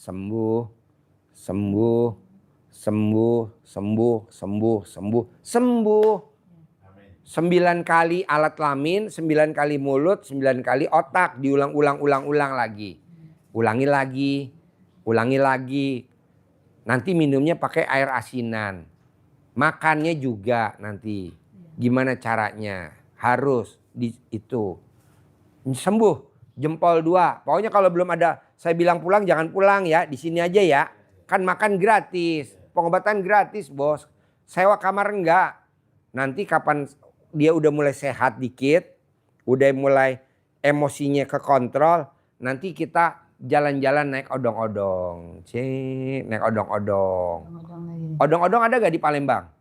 sembuh, sembuh, sembuh, sembuh, sembuh, sembuh, sembuh. 9 kali alat kelamin, 9 kali mulut, 9 kali otak. Diulang-ulang lagi. Ulangi lagi, ulangi lagi. Nanti minumnya pakai air asinan. Makannya juga nanti. Gimana caranya? Harus itu. Sembuh. Jempol 2. Pokoknya kalau belum ada saya bilang pulang, jangan pulang ya. Di sini aja ya. Kan makan gratis. Pengobatan gratis, bos. Sewa kamar enggak. Nanti kapan dia udah mulai sehat dikit, udah mulai emosinya kekontrol, nanti kita jalan-jalan naik odong-odong. Naik odong-odong. Odong-odong ada gak di Palembang?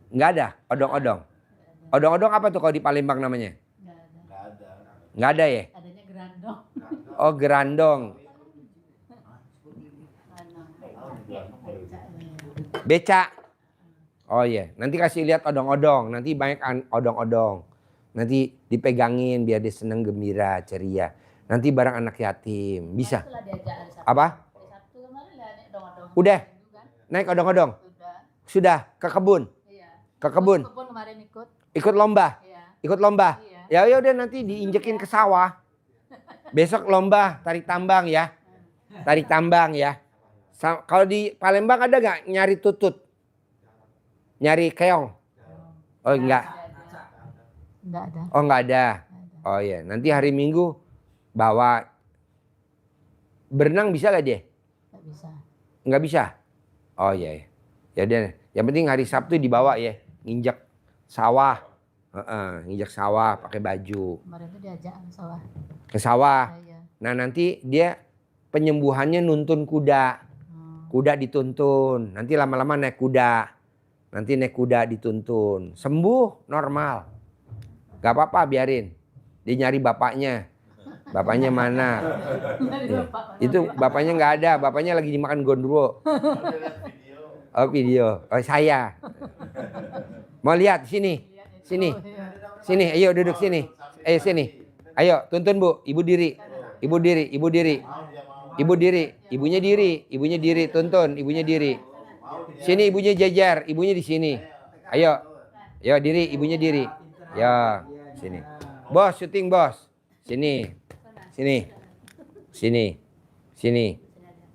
Nggak ada odong-odong. Odong-odong apa tuh kalau di Palembang namanya? Nggak ada ya? Adanya gerandong. Oh, gerandong. Beca. Oh iya, nanti kasih lihat odong-odong. Nanti banyak odong-odong. Nanti dipegangin biar dia seneng, gembira, ceria. Nanti bareng anak yatim. Bisa. Apa? Udah. Naik odong-odong. Sudah ke kebun. Ke kebun. Ikut lomba. Ikut lomba. Ya udah nanti diinjekin ke sawah. Besok lomba tarik tambang ya. Tarik tambang ya. Kalau di Palembang ada gak nyari tutut? Nyari keong? Oh enggak. Enggak ada. Oh enggak ada. Oh iya, nanti hari Minggu bawa. Berenang bisa gak dia? Enggak bisa. Enggak bisa? Oh iya. Ya udah, yang penting hari Sabtu dibawa ya. Nginjak sawah. Nginjak sawah pakai baju. Kemarin itu diajak ke sawah. Ke sawah. Ya. Nah nanti dia penyembuhannya nuntun kuda. Kuda dituntun. Nanti lama-lama naik kuda. Nanti naik kuda dituntun. Sembuh normal. Gak apa-apa biarin. Dia nyari bapaknya. Bapaknya mana? Itu bapaknya nggak ada. Bapaknya lagi dimakan gondro. Oh video. Oh saya. Mau lihat sini. Sini. Sini. Ayo duduk sini. Ayo sini. Ayo tuntun bu. Ibu diri. Ibu diri. Ibu diri. Ibu diri. Ibunya diri. Ibunya diri. Tuntun. Ibunya diri. Sini ibunya jajar, ibunya di sini. Ayo, yo diri, ibunya diri. Ya, sini. Bos, syuting bos. Sini, sini, sini, sini,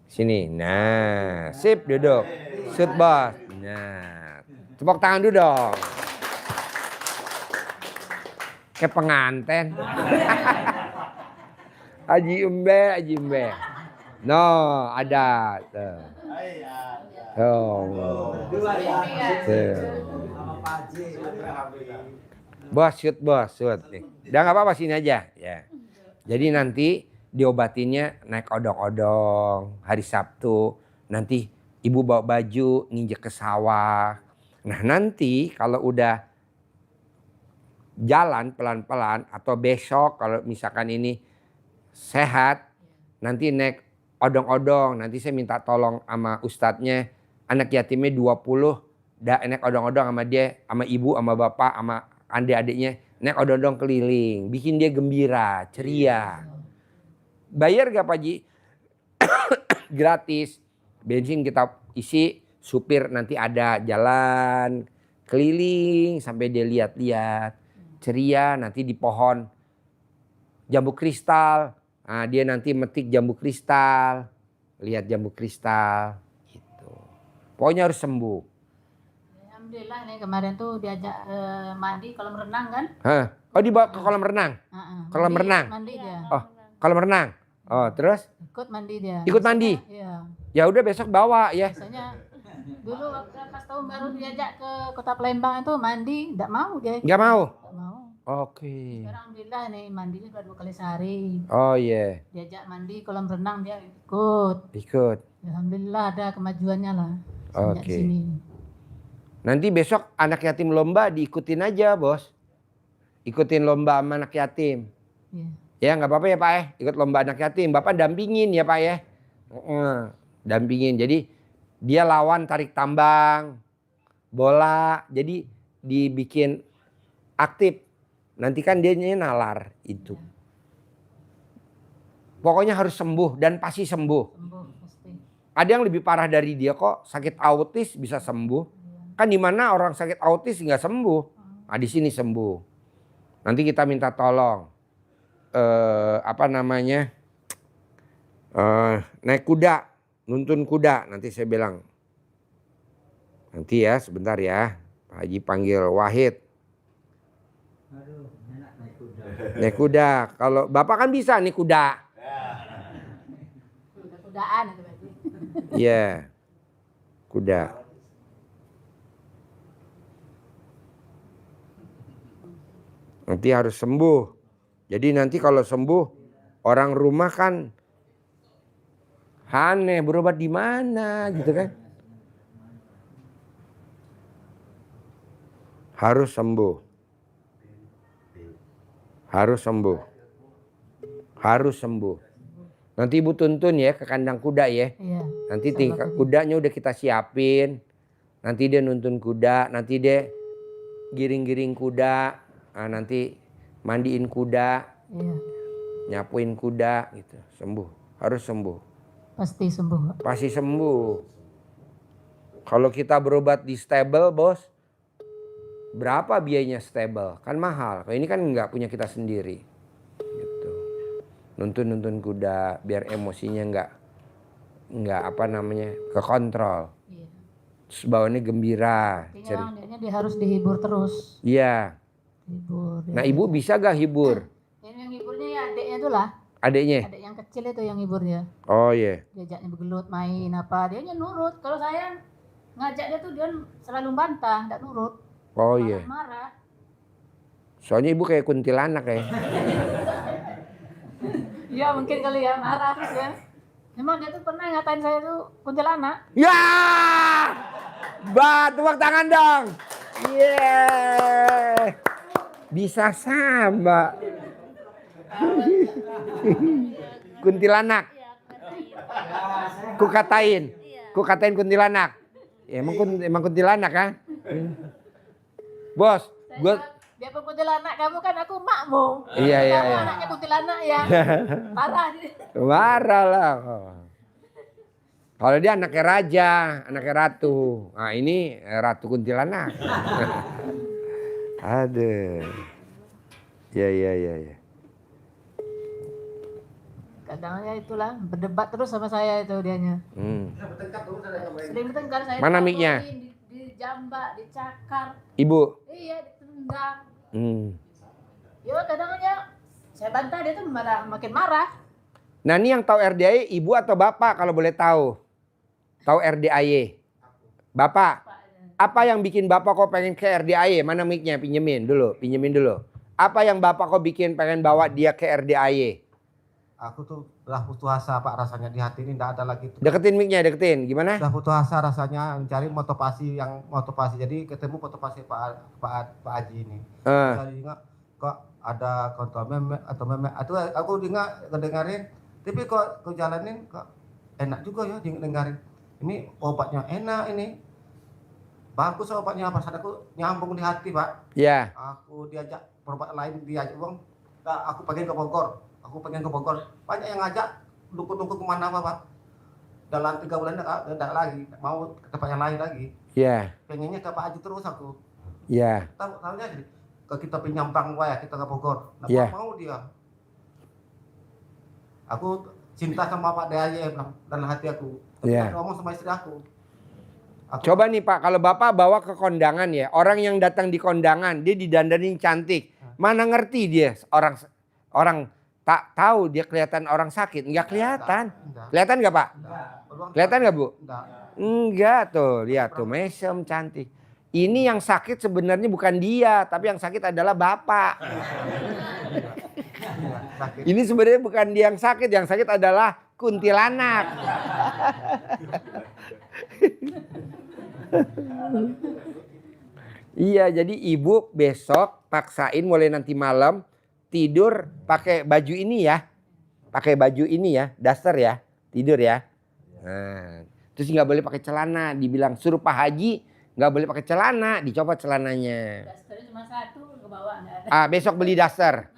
sini. Nah, sip duduk. Shoot bos. Nah, tepuk tangan dulu dong. Kayak penganten. Haji Umbe. No, ada. Tuh. Bos, shoot. Udah nggak apa-apa sini aja. Ya. Jadi nanti diobatinnya naik odong-odong hari Sabtu. Nanti ibu bawa baju nginjek ke sawah. Nah nanti kalau udah jalan pelan-pelan atau besok kalau misalkan ini sehat, nanti naik odong-odong. Nanti saya minta tolong sama ustadznya. Anak yatimnya 20. Naik odong-odong sama dia. Sama ibu, sama bapak, sama adik-adiknya. Naik odong-odong keliling. Bikin dia gembira, ceria. Bayar gak Pak Ji? Gratis. Bensin kita isi. Supir nanti ada jalan keliling. Sampai dia lihat-lihat. Ceria nanti di pohon. Jambu kristal. Nah, dia nanti metik jambu kristal. Lihat jambu kristal. Gitu. Pokoknya harus sembuh. Alhamdulillah nih kemarin tuh diajak mandi kolam renang kan? Hah? Oh dibawa ke kolam renang? Kolam renang? Mandi dia. Oh kolam renang? Oh terus? Ikut mandi dia. Ikut mandi? Iya. Ya udah besok bawa ya. Biasanya dulu pas tahun baru diajak ke kota Palembang itu mandi, enggak mau dia. Enggak mau? Enggak mau. Oke. Sekarang alhamdulillah nih mandinya cuma 2 kali sehari. Oh iya. Yeah. Diajak mandi kolam renang dia ikut. Ikut. Alhamdulillah ada kemajuannya lah. Oke. Sini. Nanti besok anak yatim lomba diikutin aja bos. Ikutin lomba sama anak yatim. Ya nggak apa-apa ya Pak ya. Ikut lomba anak yatim. Bapak dampingin ya Pak ya. Dampingin. Jadi dia lawan tarik tambang. Bola. Jadi dibikin aktif. Nanti kan dia nalar itu. Pokoknya harus sembuh dan pasti sembuh. Ada yang lebih parah dari dia kok, sakit autis bisa sembuh. Kan di mana orang sakit autis nggak sembuh. Nah, di sini sembuh. Nanti kita minta tolong. Naik kuda, nuntun kuda. Nanti saya bilang. Nanti ya, sebentar ya. Pak Haji panggil Wahid. Aduh, enak naik kuda. Naik kuda. Kalau Bapak kan bisa nih kuda. Kudaan itu berarti. Iya. Kuda. Nanti harus sembuh. Jadi nanti kalau sembuh, orang rumah kan aneh, berobat di mana gitu kan. Harus sembuh. Harus sembuh. Harus sembuh. Nanti Ibu tuntun ya ke kandang kuda ya. Iya. Nanti kudanya udah kita siapin. Nanti dia nuntun kuda, nanti dia giring-giring kuda. Nah, nanti mandiin kuda, Iya. nyapuin kuda gitu. Sembuh, harus sembuh. Pasti sembuh. Pasti sembuh. Kalau kita berobat di stable, Bos, berapa biayanya stable? Kan mahal. Kalau ini kan nggak punya kita sendiri. Gitu. Nuntun kuda biar emosinya nggak kekontrol. Iya. Terus bawaannya gembira. Artinya dia harus dihibur terus. Iya. Hibur. Nah, Ibu bisa gak hibur? Yang hiburnya ya adiknya itu lah. Adiknya? Adik yang kecil itu yang hiburnya. Oh iya. Diajaknya bergelut main apa, dia nurut. Kalau saya ngajak dia tuh dia selalu bantah, enggak nurut. Oh iya. Marah. Soalnya Ibu kayak kuntilanak ya. Ya mungkin kali ya marah terus ya. Memang dia tuh pernah ngatain saya tuh kuntilanak. Ya! Tepuk tangan dong. Yeah. Bisa sama. Kuntilanak. Kukatain kuntilanak. Ya, emang kuntilanak kan? Bos, gue Dia pun kuntilanak, kamu kan aku makmu. Iya. Kamu anaknya kuntilanak ya. Parah dia. Marah lah. Kalau dia anaknya raja, anaknya ratu. Nah ini ratu kuntilanak. Aduh. Ya. Kadang ya itulah berdebat terus sama saya itu dianya. Sering bertengkar saya. Mana mic-nya? Dijambak, dicakar. Ibu. Iya, ditendang. Ya kadangnya saya bantah dia tuh makin marah. Nah ini yang tahu RDAY ibu atau bapak kalau boleh tahu? Tahu RDAY? Bapak. Apa yang bikin bapak kok pengen ke RDAY? Mana mic-nya? Pinjemin dulu. Apa yang bapak kok bikin pengen bawa dia ke RDAY? Aku tuh udah putus asa Pak, rasanya di hati ini enggak ada lagi tuh. Deketin mic-nya, deketin. Gimana? Udah putus asa rasanya mencari motivasi. Jadi ketemu motivasi Pak Haji ini. Jadi ingat kok ada kontrol meme atau aku dengerin, tapi kok jalanin kok enak juga ya dengerin. Ini obatnya enak ini. Bagus obatnya, perasaan aku nyambung di hati, Pak. Iya. Aku diajak berobat lain, diajak Bang. Aku pengen ke Bogor. Banyak yang ngajak dukun-dukun kemana Pak. Dalam 3 bulan enggak lagi, mau ke tempat yang lain lagi. Iya. Pengennya ke Pak Haji terus aku. Iya. Tahunya jadi ke kita pinjam bank kita ke Bogor. Iya. Mau dia. Aku cinta sama Pak DAY dalam hati aku. Iya. Ngomong sama istri aku. Coba nih Pak, kalau Bapak bawa ke kondangan ya, orang yang datang di kondangan dia didandanin cantik. Mana ngerti dia orang tak tahu dia kelihatan orang sakit, nggak kelihatan. Kelihatan nggak Pak? Kelihatan nggak Bu? Enggak tuh, lihat tuh mesem cantik. Ini yang sakit sebenarnya bukan dia, tapi yang sakit adalah Bapak. Ini sebenarnya bukan dia yang sakit adalah kuntilanak. Iya, jadi ibu besok paksain mulai nanti malam tidur pakai baju ini ya. Pakai baju ini ya, daster ya. Tidur ya. Nah, terus nggak boleh pakai celana. Dibilang suruh Pak Haji nggak boleh pakai celana, dicopot celananya. Dasternya cuma satu, ke bawah enggak ada. Besok beli daster.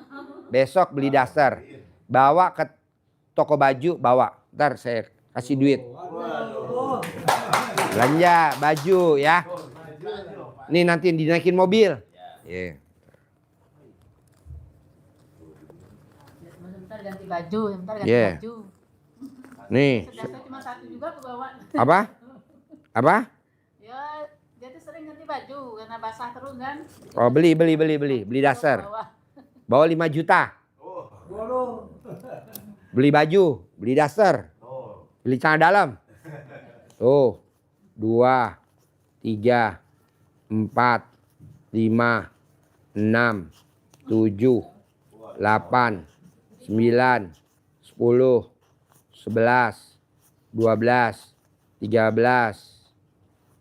Besok beli daster. Bawa ke toko baju, bawa. Ntar saya kasih duit. Belanja baju ya. Nih nanti dinaikin mobil. Iya. Sebentar ganti baju, sebentar ganti Yeah. baju. Nih. Biasanya cuma satu juga aku bawa. Apa? Apa? Ya, dia tuh sering ganti baju karena basah terus kan. Oh, beli dasar. Bawa 5 juta. Beli baju, beli dasar. Beli celana dalam. Tuh. 2, 3, 4, 5, 6, 7, 8, 9, 10, 11, 12, 13,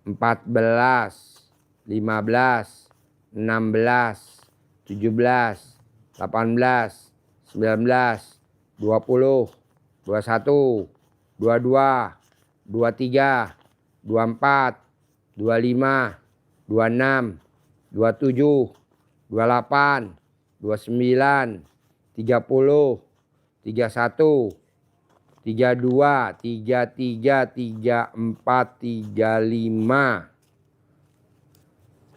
14, 15, 16, 17, 18, 19, 20, 21, 22, 23, 24, 25, 26, 27, 28, 29, 30, 31, 32, 33, 34, 35,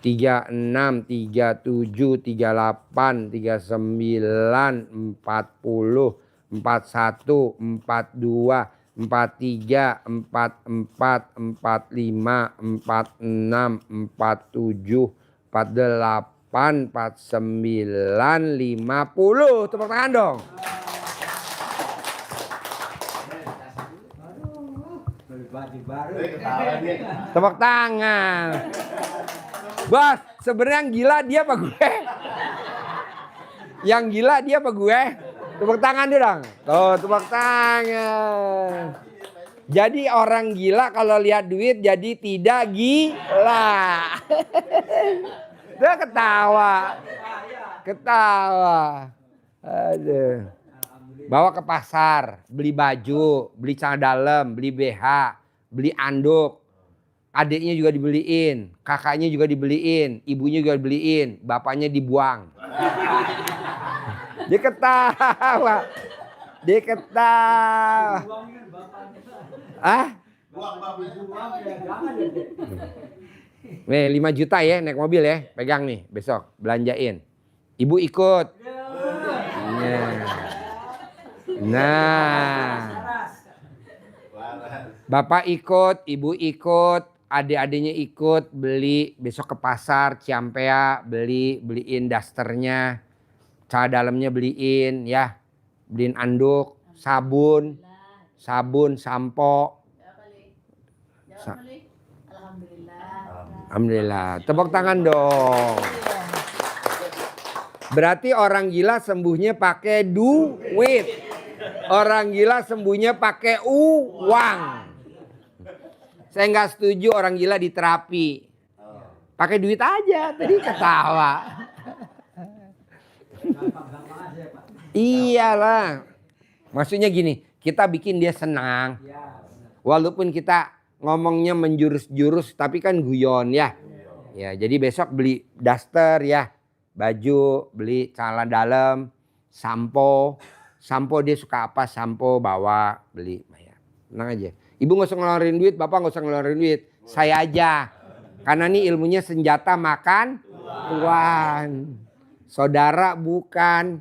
36, 37, 38, 39, 40, 41, 42, 43, 44, 45, 46, 47, 48, 49, 50. Tepuk tangan dong. Tepuk tangan. Bos, sebenarnya yang gila dia apa gue? Yang gila dia apa gue? Tepuk tangan dia dong. Tuh, tepuk tangan. Jadi orang gila kalau lihat duit jadi tidak gila. Dia ketawa. Ketawa. Aduh. Bawa ke pasar, beli baju, beli celana dalam, beli BH, beli anduk. Adiknya juga dibeliin, kakaknya juga dibeliin, ibunya juga dibeliin, bapaknya dibuang. Dia ketawa. Dia ketawa. Ah? Nih 5 juta ya naik mobil ya. Pegang nih besok belanjain. Ibu ikut. Nah. Bapak ikut, ibu ikut, adik-adiknya ikut beli besok ke pasar Ciampea beliin dasternya, celana dalamnya beliin ya, beliin anduk, sabun, sampo. Alhamdulillah. Tepuk tangan dong. Berarti orang gila sembuhnya pakai duit. Orang gila sembuhnya pakai uang. Saya nggak setuju orang gila di terapi. Pakai duit aja, tadi ketawa. Iyalah. Maksudnya gini, kita bikin dia senang. Walaupun kita ngomongnya menjurus-jurus, tapi kan guyon ya. Ya, jadi besok beli daster ya, baju, beli celana dalam, sampo. Sampo dia suka apa, sampo bawa, beli, bayar. Tenang aja. Ibu gak usah ngeluarin duit, bapak gak usah ngeluarin duit. Saya aja. Karena ini ilmunya senjata makan uang. Saudara bukan,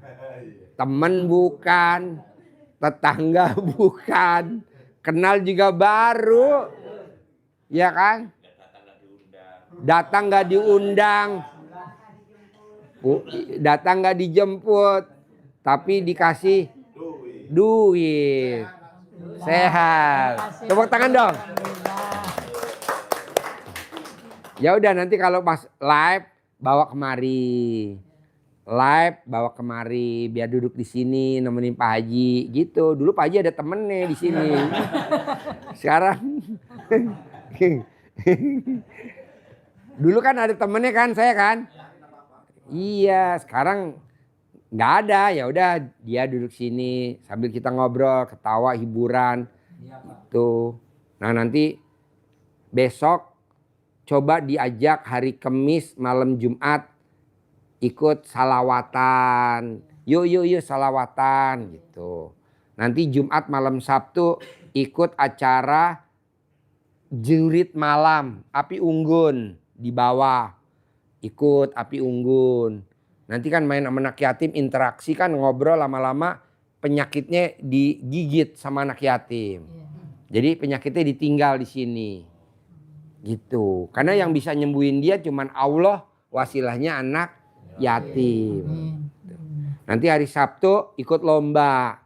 temen bukan, tetangga bukan, kenal juga baru. Ya kan? Datang gak diundang. Datang gak dijemput. Tapi dikasih duit. Sehat. Tepuk tangan dong. Ya udah nanti kalau pas live bawa kemari. Live bawa kemari biar duduk di sini nemenin Pak Haji gitu. Dulu Pak Haji ada temennya di sini. Sekarang dulu kan ada temennya kan saya kan. Iya, sekarang nggak ada, ya udah dia duduk sini sambil kita ngobrol, ketawa, hiburan itu. Nah nanti besok coba diajak hari Kamis malam Jumat ikut salawatan, yuk salawatan gitu. Nanti Jumat malam Sabtu ikut acara jurit malam, api unggun di bawah. Ikut api unggun. Nanti kan main sama anak yatim, interaksi kan, ngobrol, lama-lama penyakitnya digigit sama anak yatim. Jadi penyakitnya ditinggal di sini. Gitu. Karena yang bisa nyembuhin dia cuman Allah, wasilahnya anak yatim. Nanti hari Sabtu ikut lomba.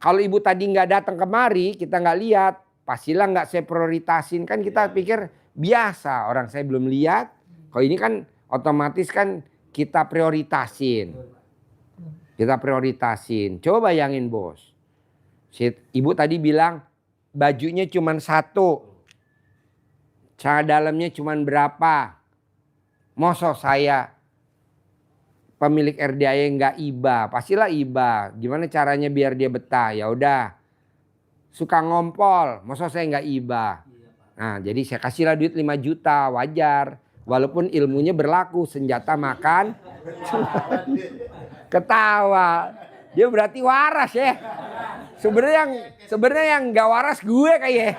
Kalau ibu tadi nggak datang kemari, kita nggak lihat, pastilah nggak saya prioritasin. Kan kita pikir biasa, orang saya belum lihat. Kalau ini kan otomatis kan kita prioritasin. Kita prioritasin. Coba bayangin bos. Ibu tadi bilang bajunya cuma satu. Cara dalamnya cuma berapa. Mosok saya pemilik RDAY nggak iba. Pastilah iba. Gimana caranya biar dia betah? Ya udah. Suka ngompol. Mosok saya nggak iba. Nah jadi saya kasihlah duit 5 juta. Wajar. Walaupun ilmunya berlaku, senjata makan, ketawa. Dia berarti waras ya. Sebenarnya yang nggak waras gue kayaknya.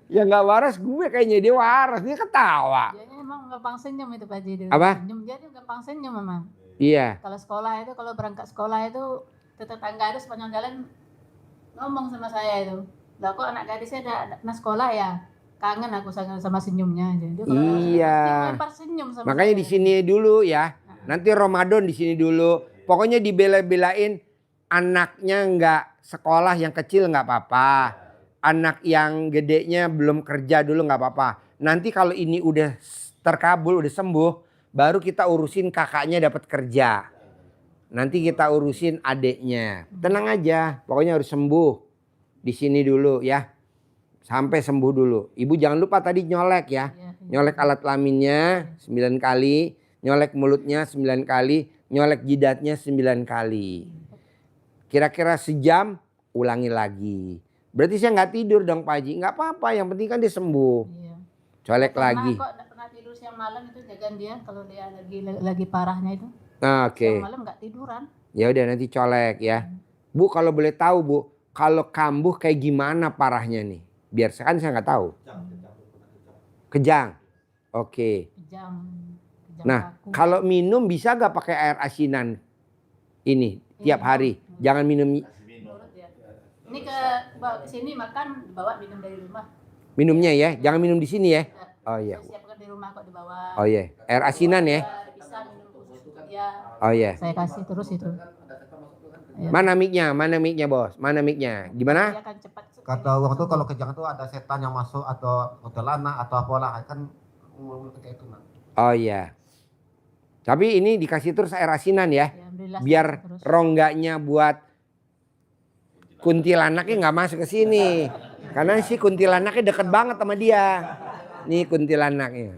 Yang nggak waras gue kayaknya, dia waras, dia ketawa. Dia emang gampang senyum itu Pak Haji. Apa? Senyum, dia gampang senyum memang. Iya. Kalau sekolah itu, kalau berangkat sekolah itu, tetangga itu sepanjang jalan ngomong sama saya itu. Lah kok anak gadisnya ada anak sekolah ya? Kangen aku sama senyumnya aja. Dia Iya. lempar senyum sama Makanya saya. di sini dulu ya. Nanti Ramadan di sini dulu. Pokoknya dibela-belain anaknya nggak sekolah, yang kecil nggak apa-apa. Anak yang gedenya belum kerja dulu nggak apa-apa. Nanti kalau ini udah terkabul, udah sembuh, baru kita urusin kakaknya dapat kerja. Nanti kita urusin adiknya. Tenang aja, pokoknya harus sembuh di sini dulu ya. Sampai sembuh dulu. Ibu jangan lupa tadi nyolek ya. Nyolek alat kelaminnya 9 kali. Nyolek mulutnya 9 kali. Nyolek jidatnya 9 kali. Kira-kira sejam ulangi lagi. Berarti saya nggak tidur dong Pak Haji. Nggak apa-apa, yang penting kan dia sembuh. Iya. Colek Pernah lagi. kok nggak pernah tidur siang malam itu, jagaan dia kalau dia lagi parahnya itu. Nah, oke. Siang malam nggak tiduran. Ya udah nanti colek ya. Bu kalau boleh tahu Bu, kalau kambuh kayak gimana parahnya nih? Biar kan saya nggak tahu. Kejang. Oke. Kejang Nah, kaku. kalau minum bisa nggak pakai air asinan ini tiap hari? Jangan minum Menurut dia. Ini bawa ke sini makan, bawa minum dari rumah. minumnya ya. Jangan minum di sini ya. Oh iya. Saya siapkan di rumah kok dibawa. Oh iya. Air asinan ya. Bisa minum khusus dia. Oh iya. Saya kasih terus itu. Ya. Mana mic-nya? Mana mic-nya bos? Mana mic-nya? Gimana? Dia akan cepat. Kata waktu kalau kejang itu ada setan yang masuk atau kuntilanak atau apalah kan kayak itu. Oh iya. Tapi ini dikasih terus air asinan ya. Ya, alhamdulillah, Biar terus. rongganya buat kuntilanaknya nggak masuk ke sini. Karena si kuntilanaknya deket banget sama dia. Nih kuntilanaknya.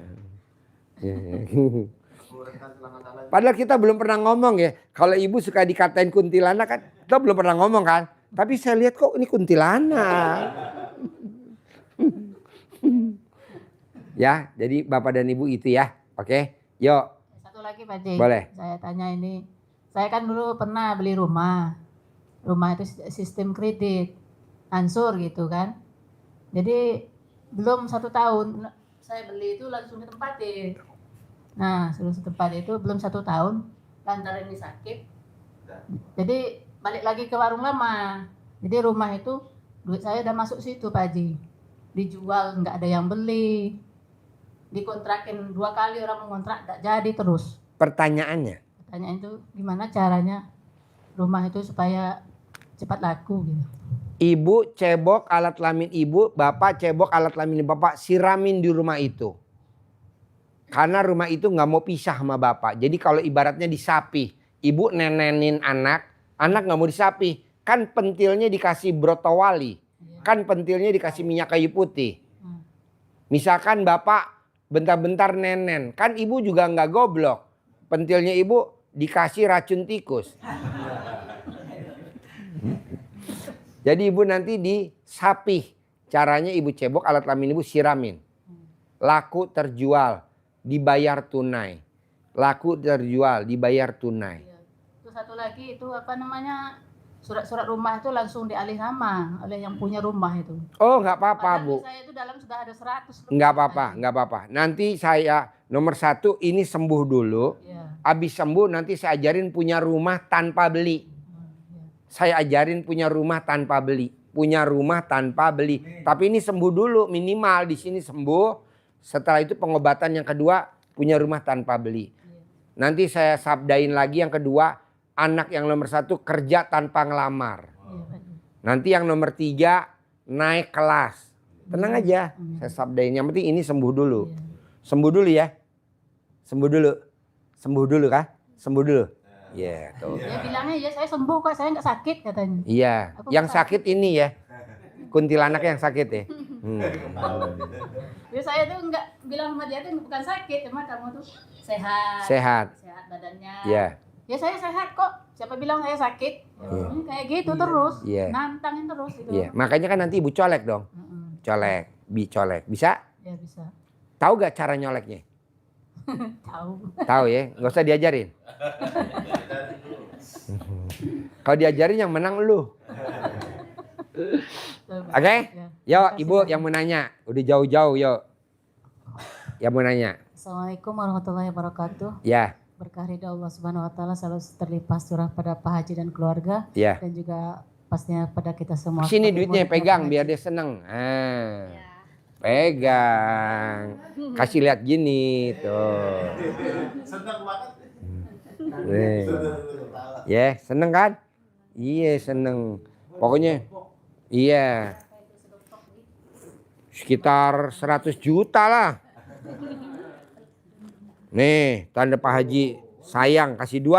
Padahal kita belum pernah ngomong ya. Kalau ibu suka dikatain kuntilanak kan, kita belum pernah ngomong kan. Tapi saya lihat kok ini kuntilanak. Ya, jadi bapak dan ibu itu ya. Oke, yuk. Satu lagi Pak Haji. Boleh. Saya tanya ini. Saya kan dulu pernah beli rumah. Rumah itu sistem kredit. Ansur gitu kan. Jadi belum 1 tahun. Saya beli itu langsung ditempatin. Nah, sebelum tempat itu belum 1 tahun. Lantaran ini sakit. Jadi balik lagi ke warung lama. Jadi rumah itu duit saya udah masuk situ Pak Haji. Dijual nggak ada yang beli. Dikontrakin 2 kali orang mengontrak nggak jadi terus. Pertanyaannya, Pertanyaan itu gimana caranya rumah itu supaya cepat laku gitu. ibu cebok alat kelamin ibu, bapak cebok alat kelamin bapak, siramin di rumah itu. Karena rumah itu nggak mau pisah sama bapak. Jadi kalau ibaratnya disapih, ibu nenenin anak nggak mau disapih. Kan pentilnya dikasih brotowali, kan pentilnya dikasih minyak kayu putih. Misalkan bapak bentar-bentar nenen, kan ibu juga nggak goblok. Pentilnya ibu dikasih racun tikus. Jadi ibu nanti disapih. Caranya ibu cebok alat kelamin ibu siramin. Laku terjual, dibayar tunai. Laku terjual, dibayar tunai. Terus satu lagi itu apa namanya, surat-surat rumah itu langsung dialih nama oleh yang punya rumah itu. Oh, nggak apa-apa, Padahal Bu. saya itu dalam sudah ada 100 Nggak rumah. apa-apa, nggak apa-apa. Nanti saya nomor 1 ini sembuh dulu. Iya. Habis sembuh nanti saya ajarin punya rumah tanpa beli. Iya. Saya ajarin punya rumah tanpa beli. Punya rumah tanpa beli. Tapi ini sembuh dulu, minimal di sini sembuh. Setelah itu pengobatan yang kedua, punya rumah tanpa beli. Nanti saya sabdain lagi yang kedua, anak yang nomor 1 kerja tanpa ngelamar. Iya, Pak. Nanti yang nomor 3 naik kelas. Tenang aja, saya sabdain. Yang penting ini sembuh dulu. Iya. Sembuh dulu ya. Sembuh dulu. Sembuh dulu kah? Sembuh dulu. Iya, tuh. Dia bilangnya ya saya sembuh kok, saya nggak sakit katanya. Iya, Aku yang sakit. sakit ini ya. Kuntilanak yang sakit ya. Ya saya tuh nggak bilang sama dia tuh bukan sakit, cuma kamu tuh sehat. Sehat. Sehat badannya. Iya. Ya saya sehat kok. Siapa bilang saya sakit? Iya. Kayak gitu terus. Iya. Nantangin terus gitu. Iya, makanya kan nanti Ibu colek dong. Colek, colek. Bisa? Ya bisa. Tahu gak cara nyoleknya? Tahu. Tahu ya, nggak usah diajarin. Kalau diajarin yang menang lu. Oke? Yo, Ibu yang mau nanya. Udah jauh-jauh, yuk. Yang mau nanya. Assalamualaikum warahmatullahi wabarakatuh. Ya, Berkah ridha Allah Subhanahu wa taala selalu terlimpah curah pada Pak Haji dan keluarga ya. dan juga pastinya pada kita semua. Sini sebagai duitnya murid pegang Pak biar Haji. dia seneng. Pegang. Kasih lihat gini tuh. Senang banget. Nih. Ya, seneng kan? Iya, seneng. Pokoknya iya. Sekitar 100 juta lah. Nih, tanda Pak Haji sayang kasih 2.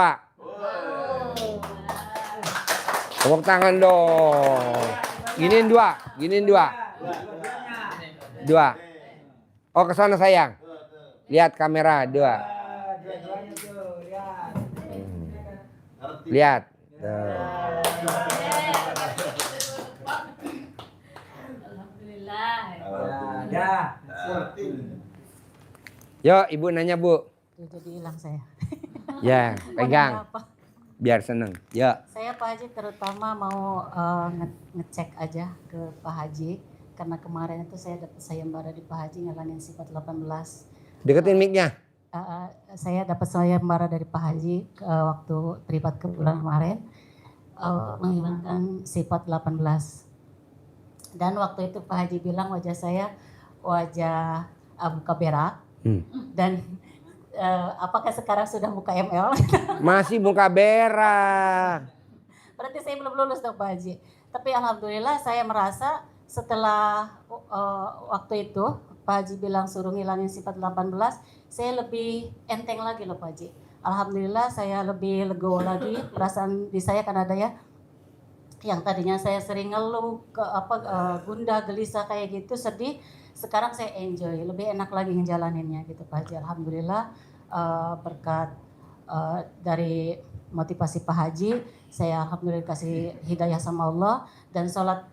Tepuk tangan dong. Giniin 2, giniin 2. 2. Oh, ke sana sayang. Lihat kamera 2. Lihat. Tuh. Alhamdulillah. Yuk, Ibu nanya, Bu. Tuh, jadi hilang saya. Ya, Mau pegang. nanya apa? Biar seneng. Yuk. Saya Pak Haji terutama mau ngecek aja ke Pak Haji karena kemarin itu saya dapat sayembara di Pak Haji ngalahin sifat 18. Deketin mic-nya. Saya dapat sayembara dari Pak Haji waktu terlibat ke bulan kemarin menghilangkan sifat 18. Dan waktu itu Pak Haji bilang wajah saya wajah muka berak. Dan apakah sekarang sudah muka ML? Masih muka berak. Berarti saya belum lulus dong Pak Haji. Tapi alhamdulillah saya merasa setelah waktu itu Pak Haji bilang suruh ngilangin sifat 18, saya lebih enteng lagi loh Pak Haji. Alhamdulillah saya lebih legowo lagi, perasaan di saya kan ada ya yang tadinya saya sering ngeluh gundah gelisah kayak gitu, sedih, sekarang saya enjoy, lebih enak lagi ngejalaninnya gitu Pak Haji. Alhamdulillah berkat dari motivasi Pak Haji, saya alhamdulillah kasih hidayah sama Allah, dan sholat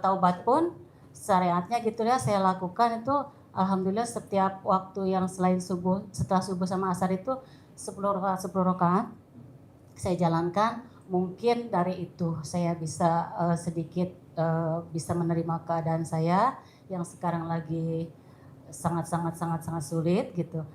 taubat pun syariatnya gitu ya saya lakukan itu alhamdulillah setiap waktu yang selain subuh, setelah subuh sama asar itu 10 rakaat saya jalankan. Mungkin dari itu saya bisa sedikit bisa menerima keadaan saya yang sekarang lagi sangat sulit gitu.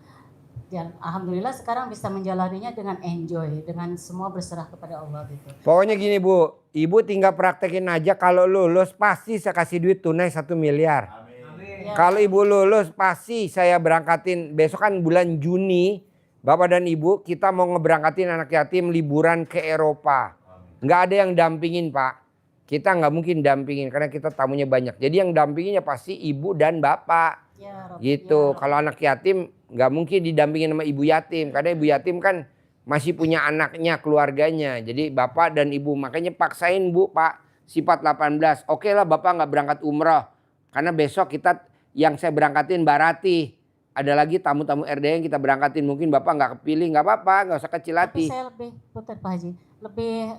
Dan alhamdulillah sekarang bisa menjalaninya dengan enjoy, dengan semua berserah kepada Allah gitu. Pokoknya gini Bu, Ibu tinggal praktekin aja, kalau lulus pasti saya kasih duit tunai 1 miliar. Ya. Kalau Ibu lulus pasti saya berangkatin, besok kan bulan Juni, Bapak dan Ibu kita mau ngeberangkatin anak yatim liburan ke Eropa. Nggak ada yang dampingin Pak. Kita nggak mungkin dampingin karena kita tamunya banyak. Jadi yang dampinginnya pasti Ibu dan Bapak. Ya, Rob, Gitu. ya, Kalau anak yatim nggak mungkin didampingin sama ibu yatim, karena ibu yatim kan masih punya anaknya, keluarganya. Jadi bapak dan ibu, makanya paksain Bu, Pak, sifat 18. Oke lah Bapak nggak berangkat umroh, karena besok kita yang saya berangkatin Barati. Ada lagi tamu-tamu RD yang kita berangkatin, mungkin Bapak nggak kepilih, nggak apa-apa, nggak usah kecil hati. Tapi saya lebih Pak Haji,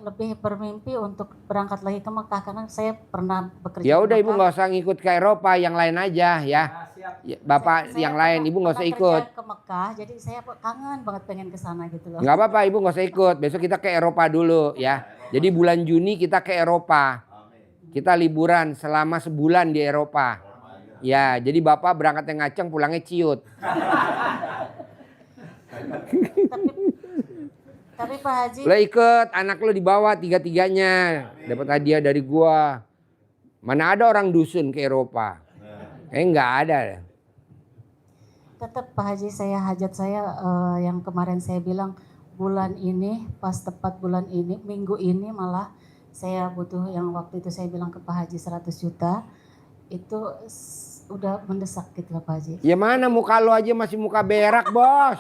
lebih bermimpi untuk berangkat lagi ke Mekah karena saya pernah bekerja. Ya udah di Ibu Mekah. nggak usah ngikut ke Eropa, yang lain aja ya. Bapak yang lain, Ibu nggak usah ikut. Kerja ke Mekah, jadi saya kangen banget pengen ke sana gitu loh. Nggak apa-apa, Ibu nggak usah ikut. Besok kita ke Eropa dulu ya. Jadi bulan Juni kita ke Eropa. Kita liburan selama sebulan di Eropa. Ya, jadi Bapak berangkatnya ngaceng, pulangnya ciut. Tapi Pak Haji, Lo ikut, anak lo dibawa tiga-tiganya. Dapat hadiah dari gua. Mana ada orang dusun ke Eropa? Nggak ada. tetap Pak Haji, hajat saya yang kemarin saya bilang bulan ini, pas tepat bulan ini, minggu ini malah saya butuh, yang waktu itu saya bilang ke Pak Haji 100 juta, itu udah mendesak gitu lah Pak Haji. Ya mana muka lo aja masih muka berak, Bos.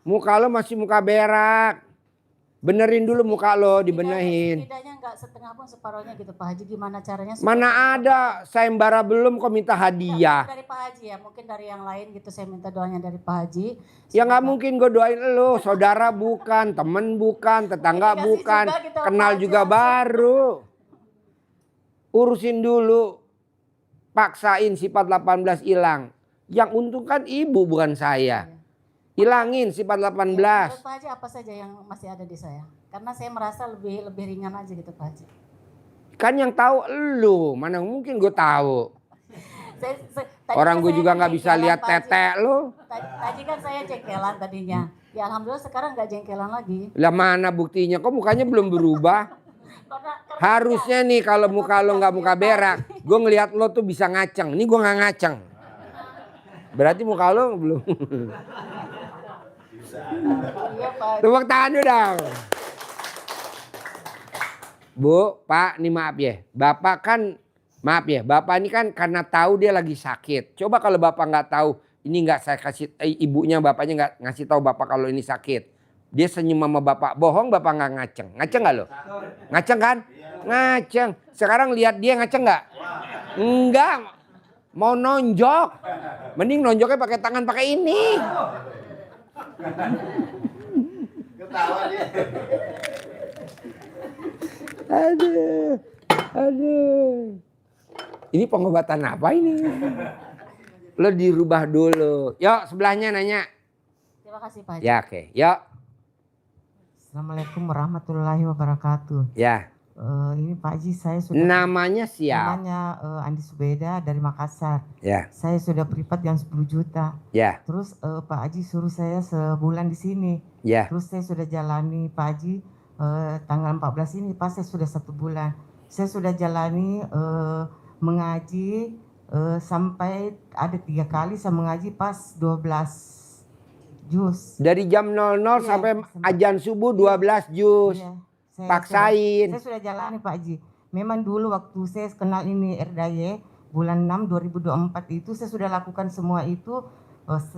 Muka lo masih muka berak. Benerin dulu muka lo, dibenehin. Setidaknya nggak setengah pun separohnya gitu Pak Haji. Gimana caranya? Mana ada, sayembara belum kok minta hadiah. Dari Pak Haji ya, mungkin dari yang lain gitu saya minta doanya dari Pak Haji. Ya nggak mungkin gue doain lo, saudara bukan, temen bukan, tetangga bukan, kenal juga baru. Urusin dulu, paksain sifat 18 hilang. Yang untung kan ibu bukan saya. Hilangin sifat 18. Menurut Pak Haji apa saja yang masih ada di saya? Karena saya merasa lebih ringan aja gitu Pak Haji. Kan yang tahu elu, mana mungkin gue tahu. Orang gue juga nggak bisa lihat tetek lo. Tadi kan saya jengkelan tadinya. Ya alhamdulillah sekarang nggak jengkelan lagi. Lah mana buktinya? Kok mukanya belum berubah? Harusnya nih kalau muka lo nggak muka berak, gue ngelihat lo tuh bisa ngaceng. Ini gue nggak ngaceng. Berarti muka lo belum. Iya Pak. Tepuk tangan dulu dong. Bu, Pak, ini maaf ya. Bapak kan, maaf ya, Bapak ini kan karena tahu dia lagi sakit. Coba kalau Bapak nggak tahu, ini nggak saya kasih, ibunya bapaknya nggak ngasih tahu Bapak kalau ini sakit. Dia senyum sama Bapak, bohong Bapak nggak ngaceng. Ngaceng nggak lo? Ngaceng kan? Ngaceng. Sekarang lihat dia ngaceng nggak? Enggak. Mau nonjok. Mending nonjoknya pakai tangan, pakai ini. Ketawa dia. Aduh. Ini pengobatan apa ini? Lo dirubah dulu. Yuk sebelahnya nanya. Terima kasih Pak Haji. Ya oke. Yuk. Assalamualaikum warahmatullahi wabarakatuh. Ya. Ini Pak Haji, saya sudah Namanya siapa? namanya Andi Subeda dari Makassar. Ya. Saya sudah privat yang 10 juta. Ya. Terus Pak Haji suruh saya sebulan di sini. Ya. Terus saya sudah jalani Pak Haji tanggal 14 ini pas saya sudah 1 bulan. Saya sudah jalani mengaji sampai ada 3 kali saya mengaji pas 12 juz. Dari jam 00 sampai azan subuh 12 juz. Iya, Paksain. Saya sudah jalani Pak Haji. Memang dulu waktu saya kenal ini RDAY bulan 6 2024 itu saya sudah lakukan semua itu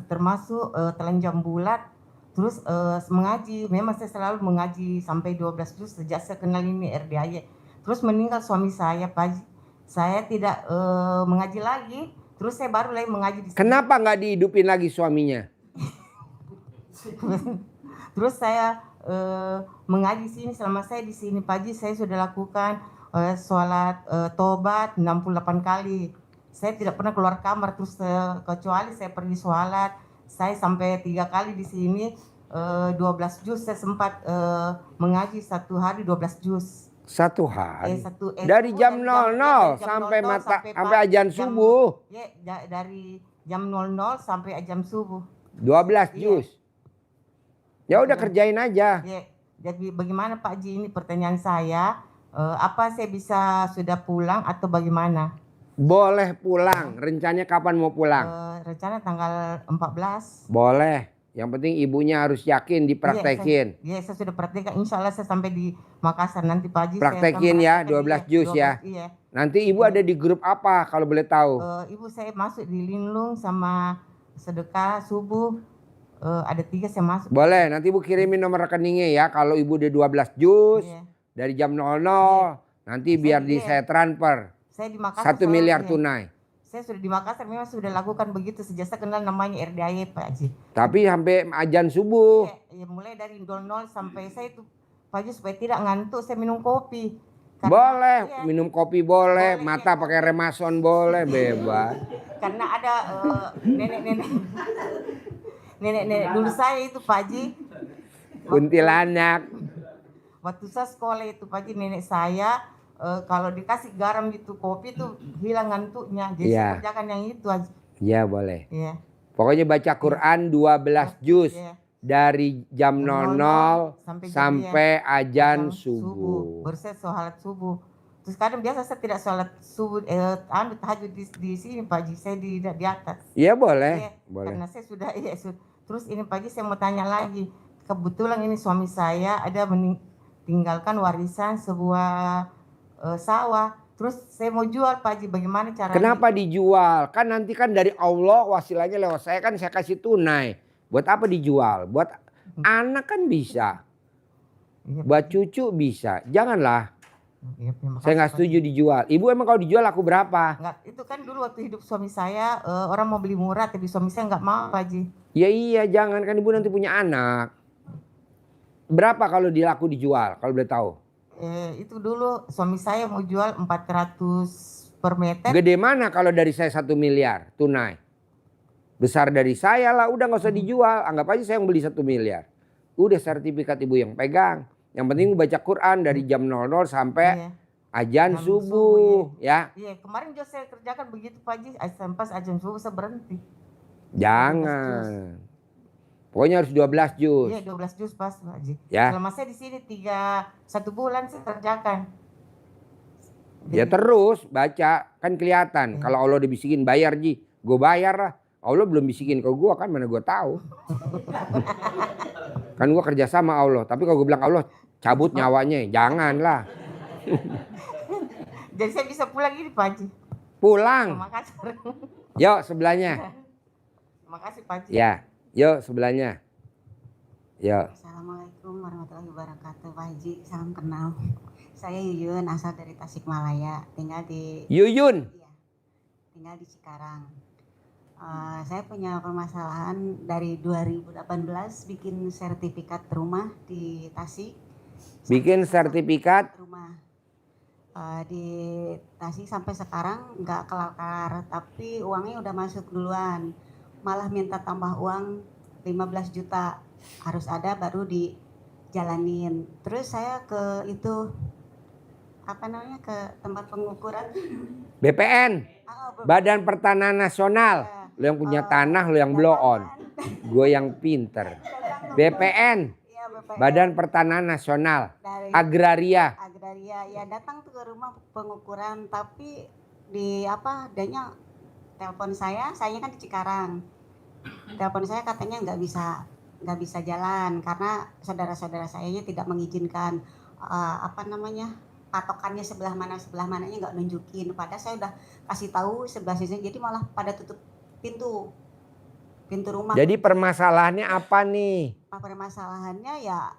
termasuk telanjang bulat. Terus mengaji. Memang saya selalu mengaji sampai 12 juz sejak saya kenal ini RDAY. Terus meninggal suami saya Pak Haji. Saya tidak mengaji lagi. Terus saya baru lagi mengaji di sini. Kenapa nggak dihidupin lagi suaminya? Terus saya mengaji sini, selama saya di sini Pak Haji, saya sudah lakukan sholat tobat 68 kali. Saya tidak pernah keluar kamar, terus kecuali saya pergi sholat. Saya sampai 3 kali di sini 12 juz. Saya sempat mengaji 1 hari 12 juz. 1 hari. Dari jam 00 sampai azan subuh. Ya, dari jam 00 sampai azan subuh. 12 juz. Ya udah kerjain aja. Ya, jadi bagaimana Pak Haji, ini pertanyaan saya, apa saya bisa sudah pulang atau bagaimana? Boleh pulang. Rencananya kapan mau pulang? Rencana tanggal 14. Boleh. Yang penting ibunya harus yakin dipraktekin. Iya, saya sudah praktekkan. Insya Allah saya sampai di Makassar nanti Pak Haji. Praktekin ya 12 juz ya. Iya. Nanti ibu ada di grup apa kalau boleh tahu? Ibu saya masuk di Linlung sama sedekah subuh. Ada 3 saya masuk. Boleh, nanti ibu kirimin nomor rekeningnya ya. Kalau ibu udah 12 juz dari jam 00, nanti biar saya transfer. Saya di Makassar 1 miliar tunai. Saya sudah di Makassar, memang sudah lakukan begitu sejak saya kenal namanya RDAY Pak Haji. Tapi sampai azan subuh. Ya, mulai dari 00 sampai saya itu Pak Haji supaya tidak ngantuk saya minum kopi. Boleh, iya, minum kopi boleh, Boleh, mata iya. pakai remason boleh, bebas. karena ada nenek-nenek nenek-nenek dulu saya itu Pak Haji, Kuntilanak. waktu saya sekolah itu Pak Haji, nenek saya kalau dikasih garam gitu kopi tuh hilang ngantuknya, jadi saya Iya. kerjakan yang itu aja. Iya boleh. Iya. Pokoknya baca Quran 12 juz. Iya. Dari jam 00 sampai ajan Jam subuh. baru saya sholat subuh. Terus kadang biasa saya tidak sholat subuh tahajud di sini Pak Haji, saya di atas. Iya boleh, Iya, boleh. karena saya sudah terus ini Pak Haji saya mau tanya lagi. Kebetulan ini suami saya ada meninggalkan warisan sebuah sawah. Terus saya mau jual Pak Haji, bagaimana caranya? Kenapa dijual? Kan nanti kan dari Allah wasilahnya lewat saya, kan saya kasih tunai. Buat apa dijual? Buat anak kan bisa. Iya, Buat cucu bisa. Janganlah. iya, terima Saya kasih, nggak Pak setuju dijual. Ibu emang kalau dijual aku berapa? Enggak, itu kan dulu waktu hidup suami saya orang mau beli murah tapi suami saya nggak mau Pak Haji. Ya iya, jangan, kan ibu nanti punya anak. Berapa kalau dilaku dijual? Kalau boleh tahu. Itu dulu suami saya mau jual 400 per meter. Gede mana kalau dari saya 1 miliar tunai? Besar dari saya lah, udah nggak usah dijual. Anggap aja saya yang beli 1 miliar. Udah sertifikat ibu yang pegang. Yang penting baca Quran dari jam 00 sampai Iya. ajan Jam subuh, ya. Iya, kemarin juga saya kerjakan begitu Pak Haji, pas ajan subuh saya berhenti. Jangan. Pokoknya harus 12 juz. Iya, 12 juz pas Pak Haji. Ya. Selama saya di sini 1 bulan saya kerjakan. Ya terus baca, kan kelihatan. Kalau Allah udah bisikin bayar Ji, gue bayar lah. Allah belum bisikin ke gue, kan mana gue tahu. Kan gue kerja sama Allah. Tapi kalau gue bilang Allah cabut nyawanya, janganlah. Jadi saya bisa pulang ini Pak Haji. Pulang. Terima kasih. Yuk sebelahnya. Terima kasih Pak Haji. Ya, yuk sebelahnya. Yuk. Assalamualaikum warahmatullahi wabarakatuh, Pak Haji. Salam kenal. Saya Yuyun, asal dari Tasikmalaya, tinggal di Yuyun. iya, tinggal di Cikarang. Saya punya permasalahan dari 2018 bikin sertifikat rumah di Tasik. Bikin sertifikat. Rumah di Tasik sampai sekarang nggak kelar, tapi uangnya udah masuk duluan. Malah minta tambah uang 15 juta. Harus ada baru dijalanin. Terus saya ke itu ke tempat pengukuran BPN. Badan Pertanahan Nasional. Lo yang punya tanah, lo yang blow on. Gue yang pinter. BPN. Iya, BPN. Badan Pertanahan Nasional. Dari Agraria. Agraria ya, datang tuh ke rumah pengukuran, tapi adanya telepon sayanya kan di Cikarang. Telepon saya katanya nggak bisa jalan karena saudara-saudara sayanya tidak mengizinkan patokannya sebelah mananya nggak nunjukin. Padahal saya udah kasih tahu sebelah sini, jadi malah pada tutup pintu rumah. Jadi permasalahannya apa nih? Permasalahannya ya